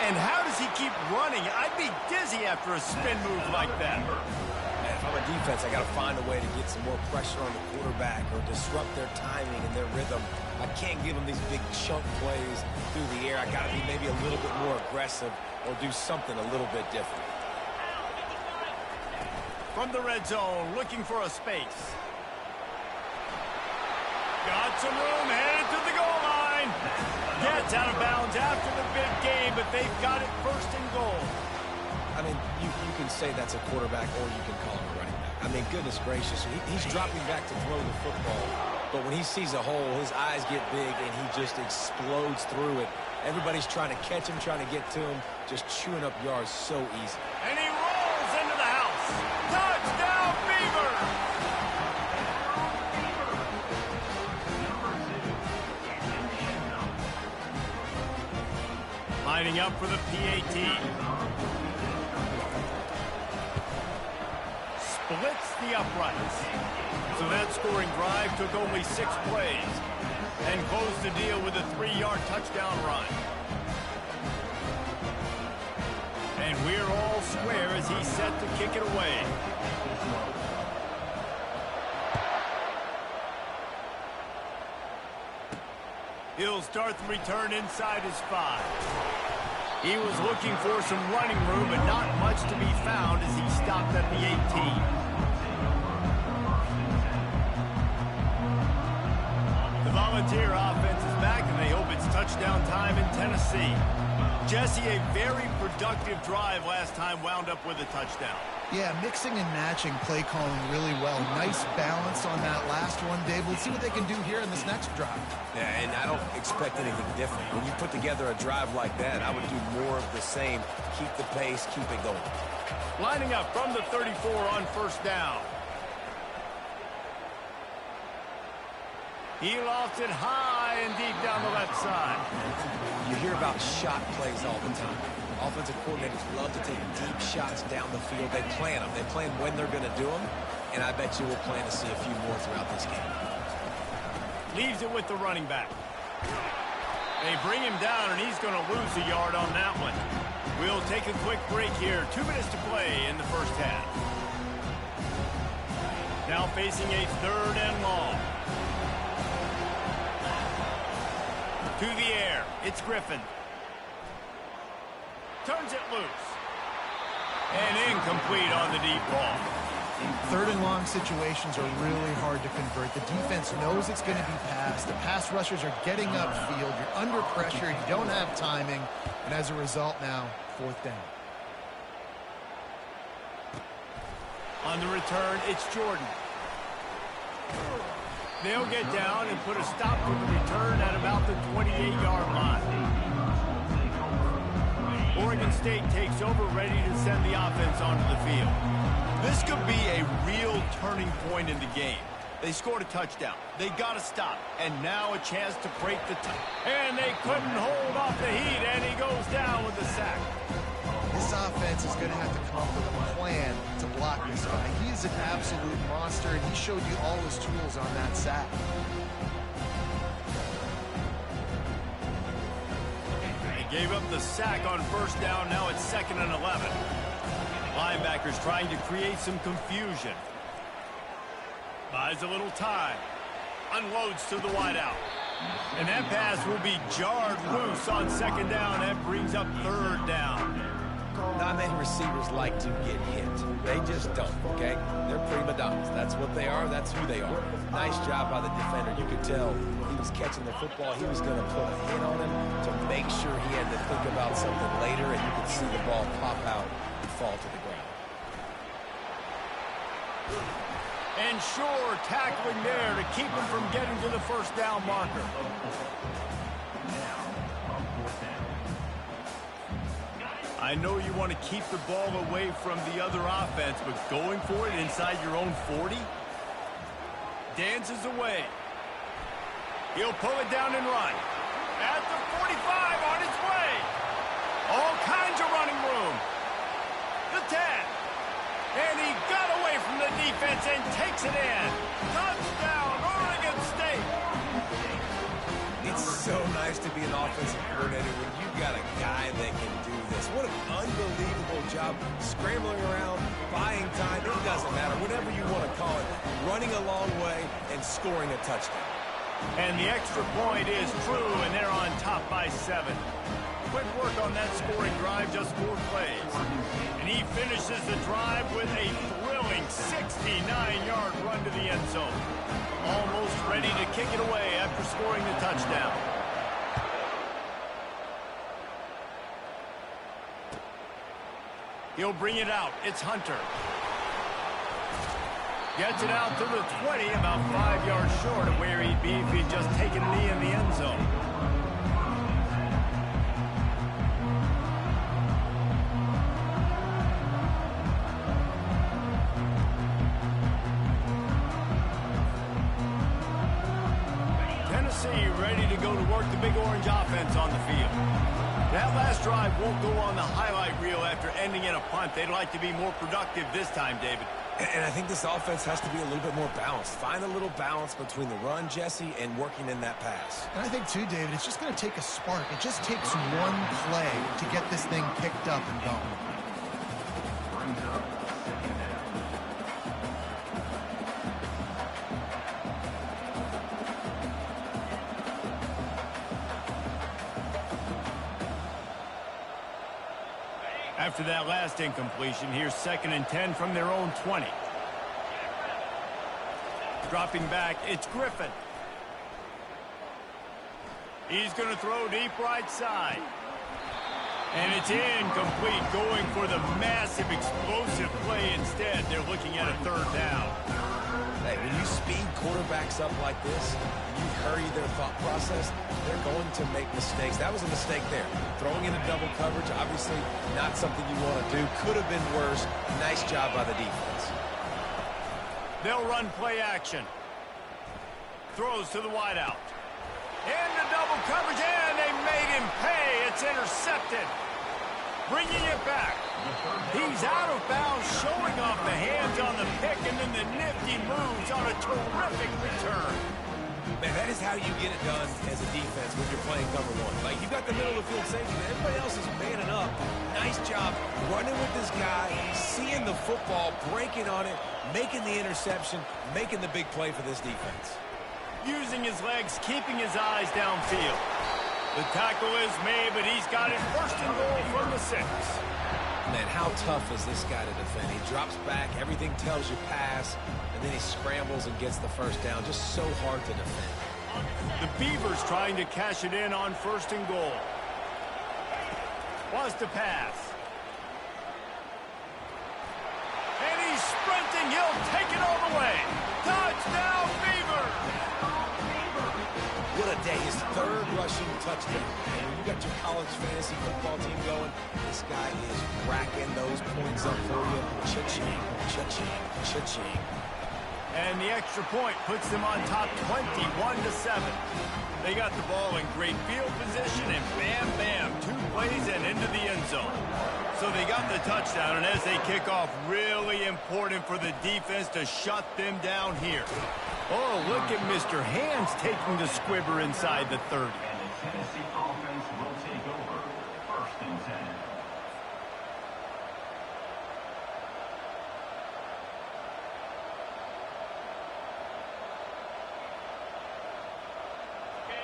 And how does he keep running? I'd be dizzy after a spin move like that. And if I'm a defense, I got to find a way to get some more pressure on the quarterback or disrupt their timing and their rhythm. I can't give them these big chunk plays through the air. I got to be maybe a little bit more aggressive or do something a little bit different. From the red zone, looking for a space. Got some room, headed to the goal line. Gets out of bounds after the big game, but they've got it first and goal. I mean, you can say that's a quarterback or you can call him a running back. I mean, goodness gracious, he's dropping back to throw the football. But when he sees a hole, his eyes get big and he just explodes through it. Everybody's trying to catch him, trying to get to him, just chewing up yards so easy. And he rolls into the house. Touchdown, Beaver! Lining up for the PAT. Splits the uprights. So that scoring drive took only 6 plays and closed the deal with a 3-yard touchdown run. And we're all square as he's set to kick it away. He'll start the return inside his 5. He was looking for some running room, but not much to be found as he stopped at the 18. The Volunteer offense is back, and they hope it's touchdown time in Tennessee. Jesse, a very productive drive last time wound up with a touchdown. Yeah, mixing and matching play calling really well. Nice balance on that last one, Dave. Let's see what they can do here in this next drive. Yeah, and I don't expect anything different. When you put together a drive like that, I would do more of the same. Keep the pace, keep it going. Lining up from the 34 on first down. He lofts it high and deep down the left side. You hear about shot plays all the time. Offensive coordinators love to take deep shots down the field. They plan them. They plan when they're going to do them, and I bet you we'll plan to see a few more throughout this game. Leaves it with the running back. They bring him down, and he's going to lose a yard on that one. We'll take a quick break here. 2 minutes to play in the first half. Now facing a 3rd and long. To the air. It's Griffin. Turns it loose. And incomplete on the deep ball. 3rd and long situations are really hard to convert. The defense knows it's going to be passed. The pass rushers are getting upfield. You're under pressure. You don't have timing. And as a result now, 4th down. On the return, it's Jordan. They'll get down and put a stop to the return at about the 28-yard line. Oregon State takes over, ready to send the offense onto the field. This could be a real turning point in the game. They scored a touchdown. They got to stop. And now a chance to break the tie. And they couldn't hold off the heat, and he goes down with the sack. This offense is going to have to come up with a plan to block this guy. He is an absolute monster, and he showed you all his tools on that sack. Gave up the sack on first down. Now it's 2nd and 11. Linebackers trying to create some confusion. Buys a little time. Unloads to the wideout. And that pass will be jarred loose on 2nd down. That brings up 3rd down. Not many receivers like to get hit. They just don't, okay? They're prima donnas. That's what they are. That's who they are. Nice job by the defender. You could tell he was catching the football. He was going to put a hit on him to make sure he had to think about something later, and you could see the ball pop out and fall to the ground. And sure, tackling there to keep him from getting to the 1st down marker. I know you want to keep the ball away from the other offense, but going for it inside your own 40? Dances away. He'll pull it down and run. At the 45, on its way. All kinds of running room. The 10. And he got away from the defense and takes it in. Touchdown, Oregon State. It's so nice to be an offensive coordinator when you got a guy that can do this. What an unbelievable job scrambling around, buying time. It doesn't matter, whatever you want to call it, running a long way and scoring a touchdown. And the extra point is true, and they're on top by 7. Quick work on that scoring drive, just 4 plays. And he finishes the drive with a thrilling 69-yard run to the end zone. Almost ready to kick it away after scoring the touchdown. He'll bring it out. It's Hunter. Gets it out to the 20, about 5 yards short of where he'd be if he'd just taken a knee in the end zone. Ready to go to work the Big Orange offense on the field. That last drive won't go on the highlight reel after ending in a punt. They'd like to be more productive this time, David. And I think this offense has to be a little bit more balanced. Find a little balance between the run, Jesse, and working in that pass. And I think, too, David, it's just going to take a spark. It just takes one play to get this thing picked up and going. After that last incompletion, here's 2nd and 10 from their own 20. Dropping back, it's Griffin. He's going to throw deep right side. And it's incomplete, going for the massive explosive play instead. They're looking at a 3rd down. Hey, when you speed quarterbacks up like this, you hurry their thought process, they're going to make mistakes. That was a mistake there. Throwing into double coverage, obviously not something you want to do. Could have been worse. Nice job by the defense. They'll run play action. Throws to the wideout. Into double coverage, and they made him pay. It's intercepted. Bringing it back. He's out of bounds, showing off the hands on the pick, and then the nifty moves on a terrific return. Man, that is how you get it done as a defense when you're playing cover 1. Like, you got the middle of the field safety, and everybody else is manning up. Nice job running with this guy, seeing the football, breaking on it, making the interception, making the big play for this defense. Using his legs, keeping his eyes downfield. The tackle is made, but he's got it 1st and goal from the 6. Man, how tough is this guy to defend? He drops back, everything tells you pass, and then he scrambles and gets the 1st down. Just so hard to defend. The Beavers trying to cash it in on 1st and goal. Wants to pass. And he's sprinting. He'll take it all the way. Touchdown, Beavers! What a day. His 3rd rushing touchdown. And when you got your college fantasy football team going, this guy is racking those points up for you. Cha-ching, cha-ching, cha-ching. And the extra point puts them on top 21-7. They got the ball in great field position, and bam, bam, 2 plays and into the end zone. So they got the touchdown, and as they kick off, really important for the defense to shut them down here. Oh, look at Mr. Hands taking the squibber inside the 30.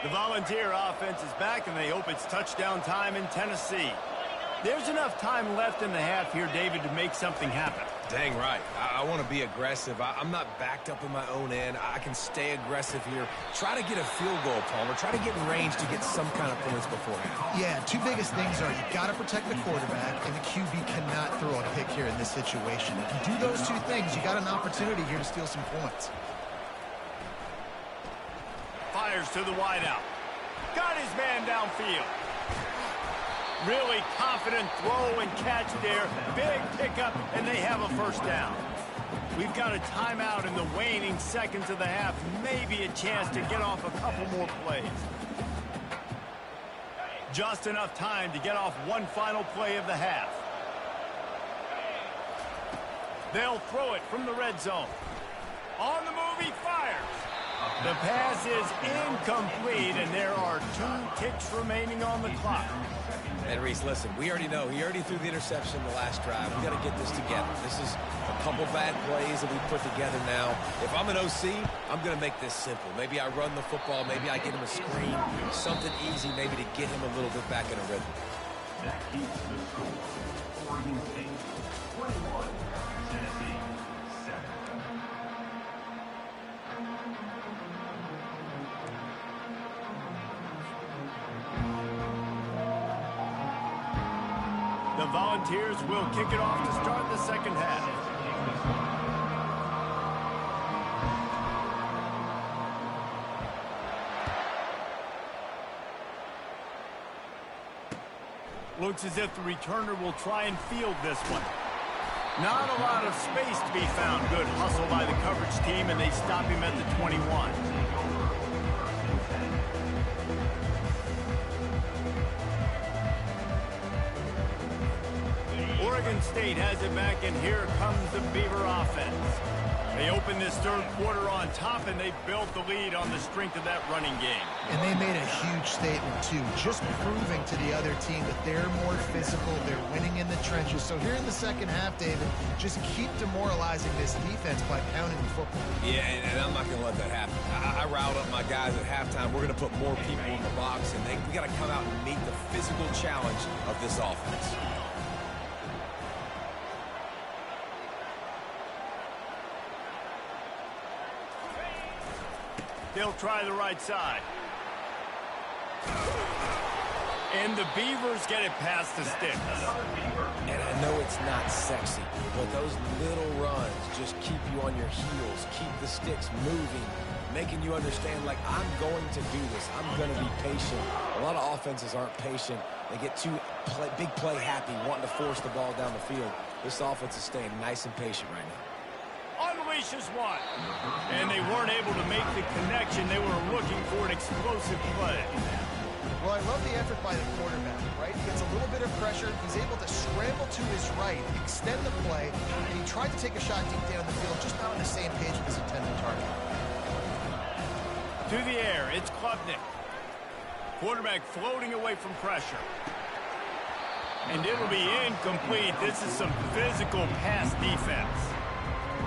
The Volunteer offense is back, and they hope it's touchdown time in Tennessee. There's enough time left in the half here, David, to make something happen. Dang right. I want to be aggressive. I'm not backed up in my own end. I can stay aggressive here. Try to get a field goal, Palmer. Try to get in range to get some kind of points beforehand. Yeah, two biggest things are you got to protect the quarterback, and the QB cannot throw a pick here in this situation. If you do those two things, you got an opportunity here to steal some points. Fires to the wideout. Got his man downfield. Really confident throw and catch there. Big pickup, and they have a first down. We've got a timeout in the waning seconds of the half. Maybe a chance to get off a couple more plays. Just enough time to get off one final play of the half. They'll throw it from the red zone. On the move, he fires. The pass is incomplete, and there are 2 ticks remaining on the clock. And Reese, listen, we already know. He already threw the interception the last drive. We got to get this together. This is a couple bad plays that we put together now. If I'm an OC, I'm going to make this simple. Maybe I run the football. Maybe I get him a screen. Something easy maybe to get him a little bit back in a rhythm. That keeps the score. Oregon State 21, Tennessee 7. The Volunteers will kick it off to start the second half. Looks as if the returner will try and field this one. Not a lot of space to be found. Good hustle by the coverage team, and they stop him at the 21. Oregon State has it back, and here comes the Beaver offense. They open this third quarter on top, and they built the lead on the strength of that running game. And they made a huge statement, too, just proving to the other team that they're more physical, they're winning in the trenches. So here in the second half, David, just keep demoralizing this defense by pounding the football. Yeah, and I'm not going to let that happen. I riled up my guys at halftime. We're going to put more people in the box, and we got to come out and meet the physical challenge of this offense. They'll try the right side. And the Beavers get it past the sticks. And I know it's not sexy, but those little runs just keep you on your heels, keep the sticks moving, making you understand, like, I'm going to do this. I'm going to be patient. A lot of offenses aren't patient. They get too big play happy, wanting to force the ball down the field. This offense is staying nice and patient right now. Unleashes one. And they weren't able to make the connection. They were looking for an explosive play. Well, I love the effort by the quarterback, right? He gets a little bit of pressure. He's able to scramble to his right, extend the play, and he tried to take a shot deep down the field, just not on the same page with his intended target. To the air, it's Klubnik. Quarterback floating away from pressure. And it'll be incomplete. This is some physical pass defense.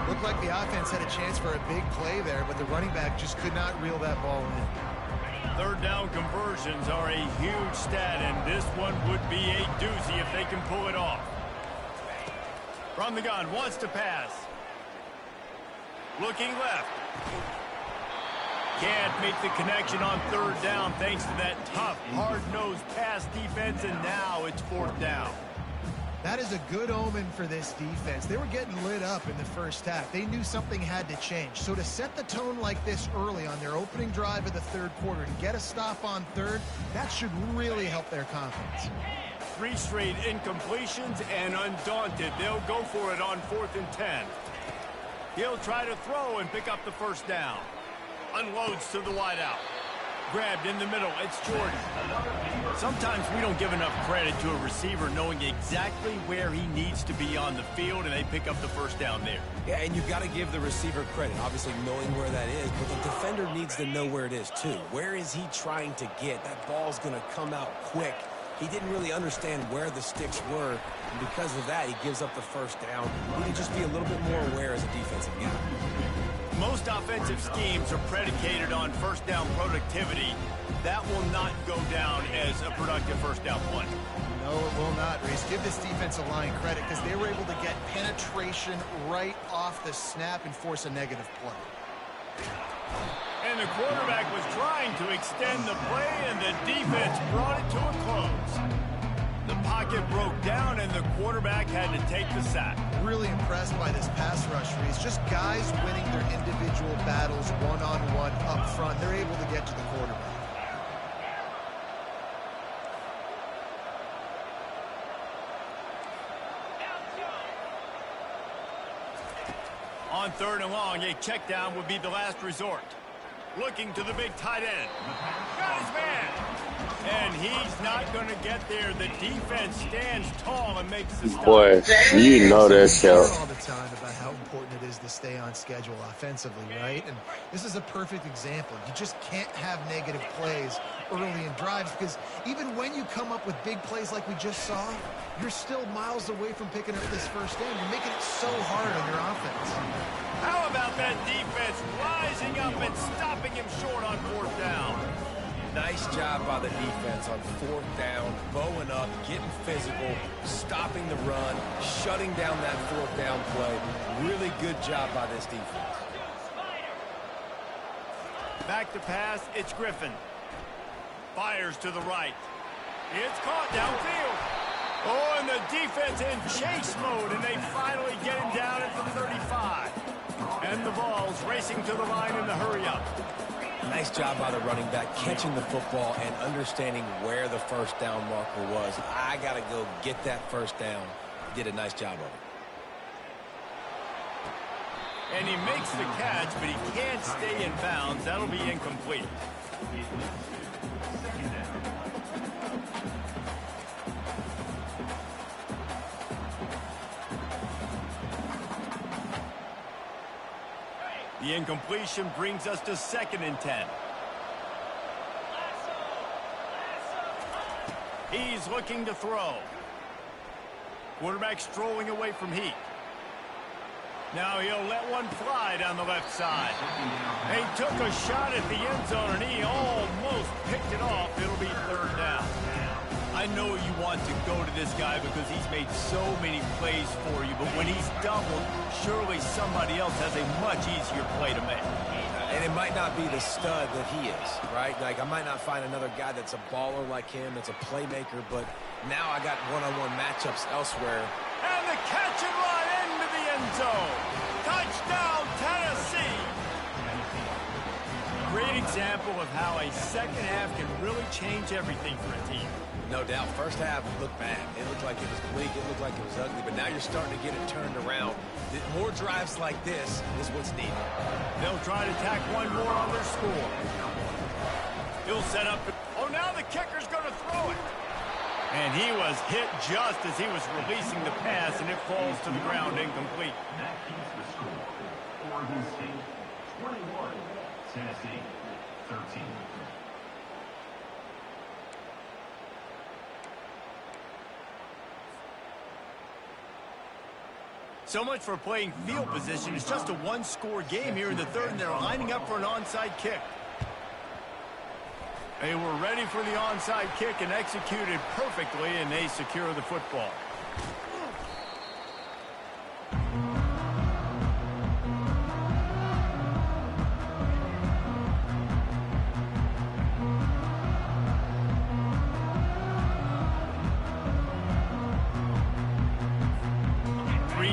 Looked like the offense had a chance for a big play there, but the running back just could not reel that ball in. Third down conversions are a huge stat, and this one would be a doozy if they can pull it off. From the gun, wants to pass. Looking left. Can't make the connection on third down thanks to that tough, hard-nosed pass defense, and now it's fourth down. That is a good omen for this defense. They were getting lit up in the first half. They knew something had to change. So to set the tone like this early on their opening drive of the third quarter and get a stop on third, that should really help their confidence. 3 straight incompletions, and undaunted, they'll go for it on 4th and 10. He'll try to throw and pick up the first down. Unloads to the wideout. Grabbed in the middle, it's Jordan. Sometimes we don't give enough credit to a receiver knowing exactly where he needs to be on the field, and they pick up the first down there. Yeah, and you've got to give the receiver credit, obviously knowing where that is, but the defender needs to know where it is too. Where is he trying to get? That ball's going to come out quick. He didn't really understand where the sticks were, and because of that, he gives up the first down. He needs to just be a little bit more aware as a defensive guy. Most offensive schemes are predicated on first down productivity. That will not go down as a productive first down play. No, it will not, Reese. Give this defensive line credit because they were able to get penetration right off the snap and force a negative play. And the quarterback was trying to extend the play, and the defense brought it to a close. The pocket broke down, and the quarterback had to take the sack. Really impressed by this pass rush, Reese. Just guys winning their individual battles one-on-one up front. They're able to get to the quarterback. On 3rd and long, a check down would be the last resort. Looking to the big tight end. Got his man. And he's not going to get there. The defense stands tall and makes the stop. Boy, you know that stuff. All the time about how important it is to stay on schedule offensively, right? And this is a perfect example. You just can't have negative plays early in drives because even when you come up with big plays like we just saw, you're still miles away from picking up this first down. You're making it so hard on your offense. How about that defense rising up and stopping him short on 4th down? Nice job by the defense on 4th down, bowing up, getting physical, stopping the run, shutting down that 4th down play. Really good job by this defense. Back to pass, it's Griffin. Fires to the right. It's caught downfield. Oh, and the defense in chase mode, and they finally get him down at the 35. And the ball's racing to the line in the hurry-up. Nice job by the running back, catching the football and understanding where the first down marker was. I got to go get that first down. Did a nice job of it. And he makes the catch, but he can't stay in bounds. That'll be incomplete. The incompletion brings us to 2nd and 10. He's looking to throw. Quarterback strolling away from heat. Now he'll let one fly down the left side. He took a shot at the end zone, and he almost picked it off. It'll be 3rd down. I know you want to go to this guy because he's made so many plays for you, but when he's doubled, surely somebody else has a much easier play to make. And it might not be the stud that he is, right? Like, I might not find another guy that's a baller like him, that's a playmaker, but now I got one-on-one matchups elsewhere. And the catch and run into the end zone. Touchdown, Tennessee. Great example of how a second half can really change everything for a team. No doubt. First half looked bad. It looked like it was bleak. It looked like it was ugly. But now you're starting to get it turned around. More drives like this is what's needed. They'll try to tack one more on their score. He'll set up. Oh, now the kicker's going to throw it. And he was hit just as he was releasing the pass, and it falls to the ground incomplete. That keeps the score. Oregon State 21, Tennessee 13. So much for playing field position. It's just a one-score game here in the 3rd, and they're lining up for an onside kick. They were ready for the onside kick and executed perfectly, and they secure the football.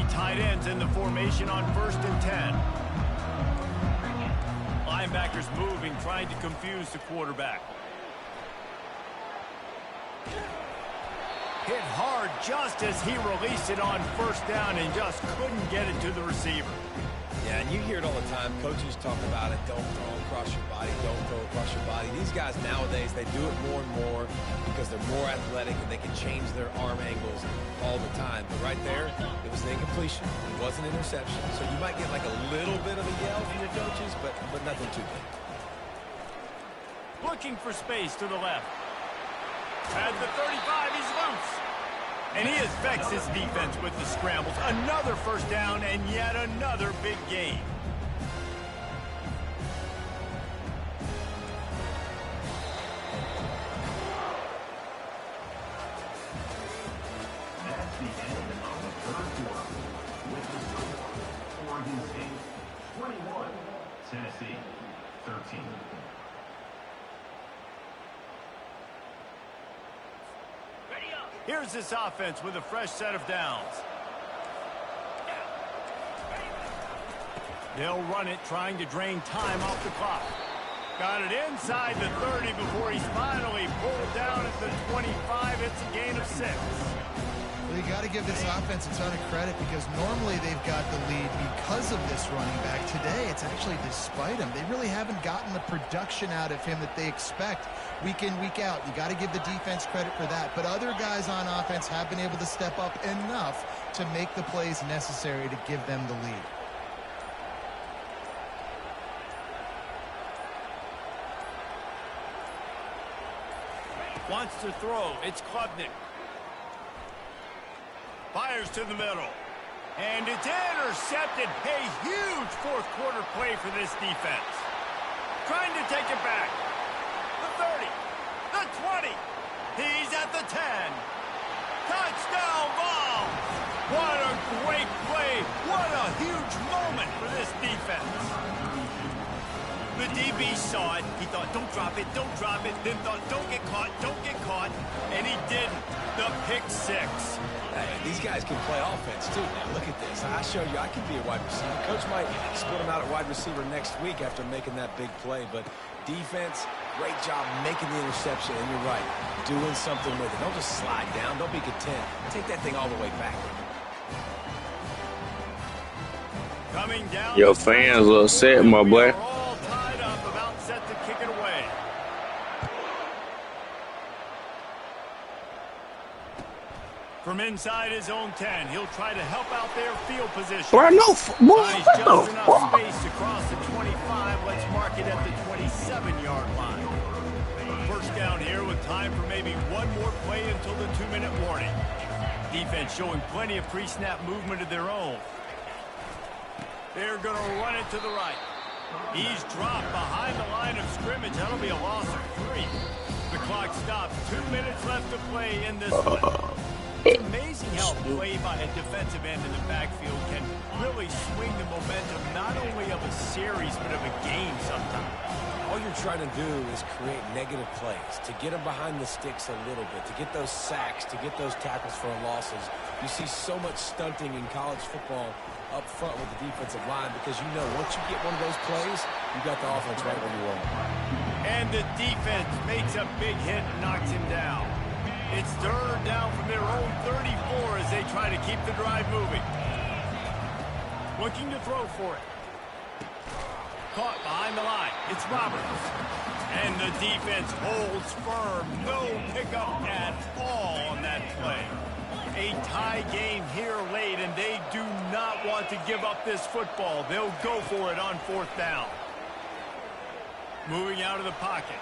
Tight ends in the formation on 1st and 10. Linebackers moving, trying to confuse the quarterback. Hit hard just as he released it on 1st down and just couldn't get it to the receiver. Yeah, and you hear it all the time. Coaches talk about it. Don't throw across your body. Don't throw across your body. These guys nowadays, they do it more and more because they're more athletic and they can change their arm angles all the time. But right there, it was an incompletion. It was an interception. So you might get like a little bit of a yell from your coaches, but nothing too big. Looking for space to the left. At the 35, he's loose. And he affects his defense with the scrambles. Another first down and yet another big game. That's the end of the third quarter. With the score, Oregon State 21, Tennessee 13. Here's this offense with a fresh set of downs. They'll run it, trying to drain time off the clock. Got it inside the 30 before he's finally pulled down at the 25. It's a gain of 6. Well, you got to give this offense a ton of credit because normally they've got the lead because of this running back. Today, it's actually despite him. They really haven't gotten the production out of him that they expect week in, week out. You got to give the defense credit for that. But other guys on offense have been able to step up enough to make the plays necessary to give them the lead. Wants to throw. It's Klubnik. Fires to the middle. And it's intercepted. A huge fourth quarter play for this defense. Trying to take it back. The 30. The 20. He's at the 10. Touchdown ball. What a great play. What a huge moment for this defense. The DB saw it. He thought, don't drop it, don't drop it. Then thought, don't get caught, don't get caught. And he didn't. The pick 6. Hey, these guys can play offense, too. Now, look at this. I showed you I could be a wide receiver. Coach might split him out at wide receiver next week after making that big play. But defense, great job making the interception. And you're right, doing something with it. Don't just slide down. Don't be content. Take that thing all the way back. Coming down. Your fans are upset, my boy. Set to kick it away. From inside his own 10, he'll try to help out their field position. Bro, no, boy, He's just enough space across the 25. Let's mark it at the 27-yard line. First down here with time for maybe one more play until the 2-minute warning. Defense showing plenty of pre-snap movement of their own. They're going to run it to the right. He's dropped behind the line of scrimmage. That'll be a loss of 3. The clock stops. 2 minutes left to play in this one. It's amazing how play by a defensive end in the backfield can really swing the momentum not only of a series but of a game sometimes. All you're trying to do is create negative plays, to get them behind the sticks a little bit, to get those sacks, to get those tackles for losses. You see so much stunting in college football up front with the defensive line because you know once you get one of those plays, you got the offense right where you want. And the defense makes a big hit and knocks him down. It's third down from their own 34 as they try to keep the drive moving. Looking to throw for it. Caught behind the line. It's Roberts. And the defense holds firm. No pickup at all on that play. A tie game here late, and they do not want to give up this football. They'll go for it on 4th down. Moving out of the pocket.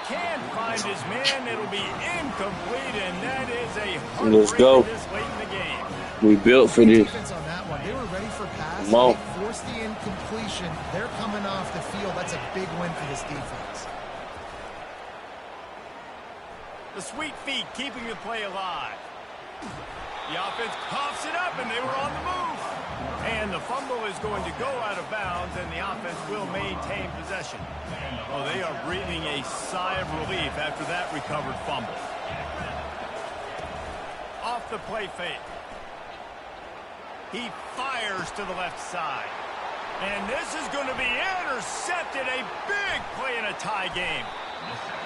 Can't find his man. It'll be incomplete, and that is a heartbreaker this late in the game. We built for this. On that one, they were ready for pass. They forced the incompletion. They're coming off the field. That's a big win for this defense. The sweet feet keeping the play alive. The offense coughs it up, and they were on the move. And the fumble is going to go out of bounds, and the offense will maintain possession. Oh, they are breathing a sigh of relief after that recovered fumble. Off the play fake. He fires to the left side. And this is going to be intercepted. A big play in a tie game.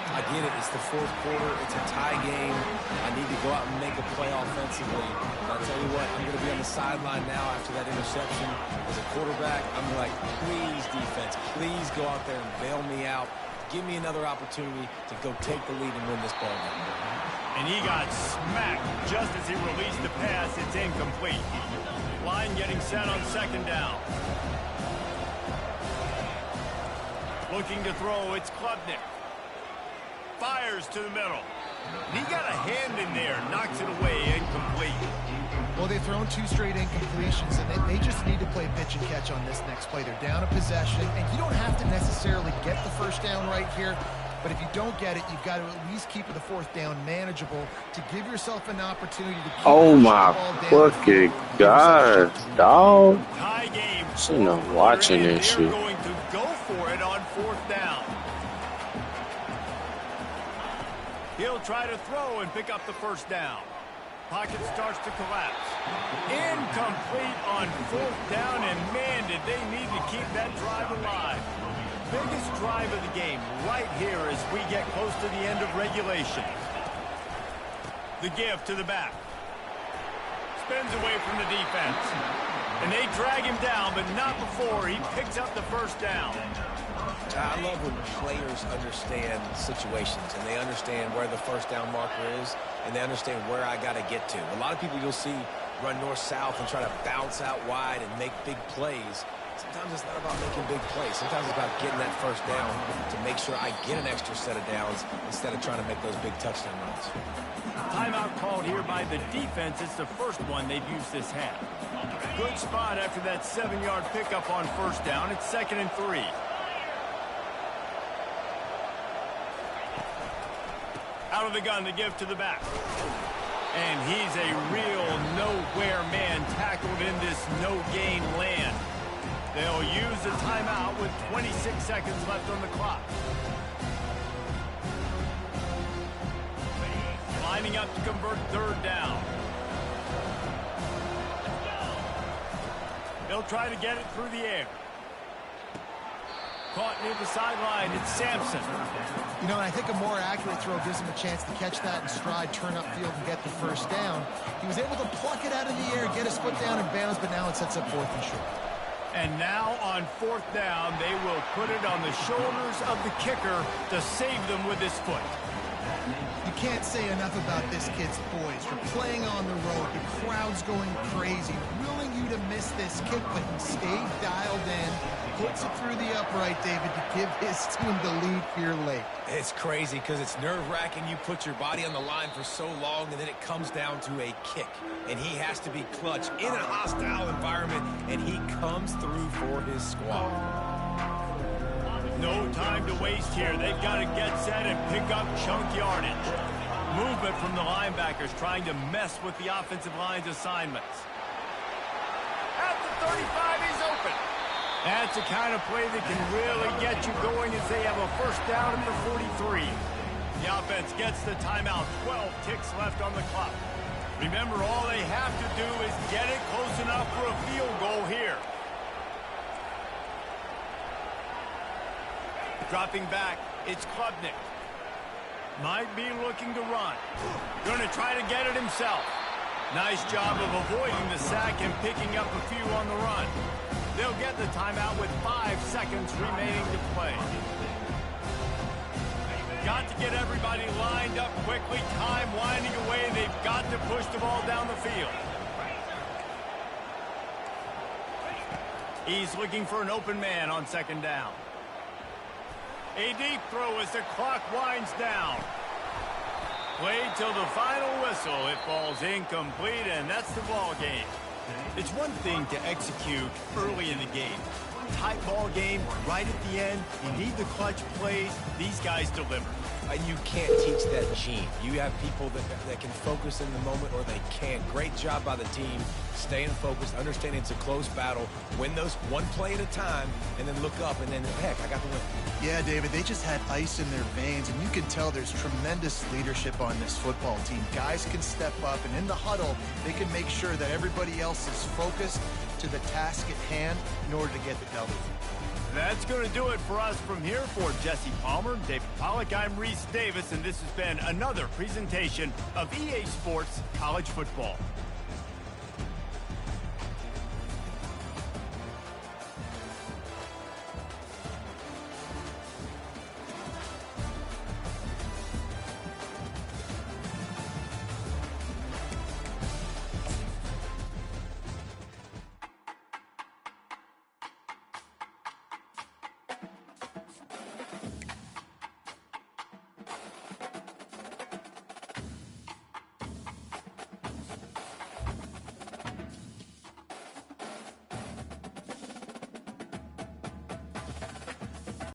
I get it. It's the 4th quarter. It's a tie game. I need to go out and make a play offensively. But I'll tell you what, I'm going to be on the sideline now after that interception. As a quarterback, I'm like, please, defense, please go out there and bail me out. Give me another opportunity to go take the lead and win this ball game. And he got smacked just as he released the pass. It's incomplete. Line getting set on 2nd down. Looking to throw, it's Klubnik. fires to the middle. He got a hand in there, knocks it away, incomplete. Well, they've thrown 2 straight incompletions, and they just need to play pitch and catch on this next play. They're down a possession, and you don't have to necessarily get the first down right here, but if you don't get it, you've got to at least keep the 4th down manageable to give yourself an opportunity to keep Oh the my ball down. fucking god, dog. Tie game. You know, watching They're this shit. going to go for it on 4th down. He'll try to throw and pick up the first down. Pocket starts to collapse. Incomplete on 4th down, and man, did they need to keep that drive alive. Biggest drive of the game right here as we get close to the end of regulation. The give to the back. Spins away from the defense. And they drag him down, but not before he picks up the first down. I love when players understand situations and they understand where the first down marker is and they understand where I got to get to. A lot of people you'll see run north-south and try to bounce out wide and make big plays. Sometimes it's not about making big plays. Sometimes it's about getting that first down to make sure I get an extra set of downs instead of trying to make those big touchdown runs. Timeout called here by the defense. It's the first one they've used this half. Good spot after that 7-yard pickup on first down. It's 2nd and 3. Out of the gun to give to the back. And he's a real nowhere man tackled in this no-gain land. They'll use a timeout with 26 seconds left on the clock. Lining up to convert 3rd down. They'll try to get it through the air. Caught near the sideline, it's Sampson. You know, and I think a more accurate throw gives him a chance to catch that in stride, turn upfield, and get the first down. He was able to pluck it out of the air, get his foot down in bounds, but now it sets up 4th and short. And now on 4th down, they will put it on the shoulders of the kicker to save them with his foot. You can't say enough about this kid's poise. For playing on the road, the crowd's going crazy, willing you to miss this kick, but he stayed dialed in, puts it through the upright, David, to give his team the lead here late. It's crazy because it's nerve-wracking. You put your body on the line for so long, and then it comes down to a kick. And he has to be clutch in a hostile environment, and he comes through for his squad. No time to waste here. They've got to get set and pick up chunk yardage. Movement from the linebackers trying to mess with the offensive line's assignments. At the 35, he's open. That's the kind of play that can really get you going as they have a first down at the 43. The offense gets the timeout. 12 ticks left on the clock. Remember, all they have to do is get it close enough for a field goal here. Dropping back, it's Klubnik. Might be looking to run. Going to try to get it himself. Nice job of avoiding the sack and picking up a few on the run. They'll get the timeout with 5 seconds remaining to play. Got to get everybody lined up quickly. Time winding away. They've got to push the ball down the field. He's looking for an open man on 2nd down. A deep throw as the clock winds down. Played till the final whistle. It falls incomplete, and that's the ball game. It's one thing to execute early in the game. Tight ball game, right at the end. You need the clutch plays. These guys deliver. And you can't teach that gene. You have people that can focus in the moment or they can't. Great job by the team, staying focused, understanding it's a close battle, win those one play at a time, and then look up, and then, heck, I got the win. Yeah, David, they just had ice in their veins, and you can tell there's tremendous leadership on this football team. Guys can step up, and in the huddle, they can make sure that everybody else is focused to the task at hand in order to get the W. That's going to do it for us from here. For Jesse Palmer, David Pollack, I'm Reese Davis, and this has been another presentation of EA Sports College Football.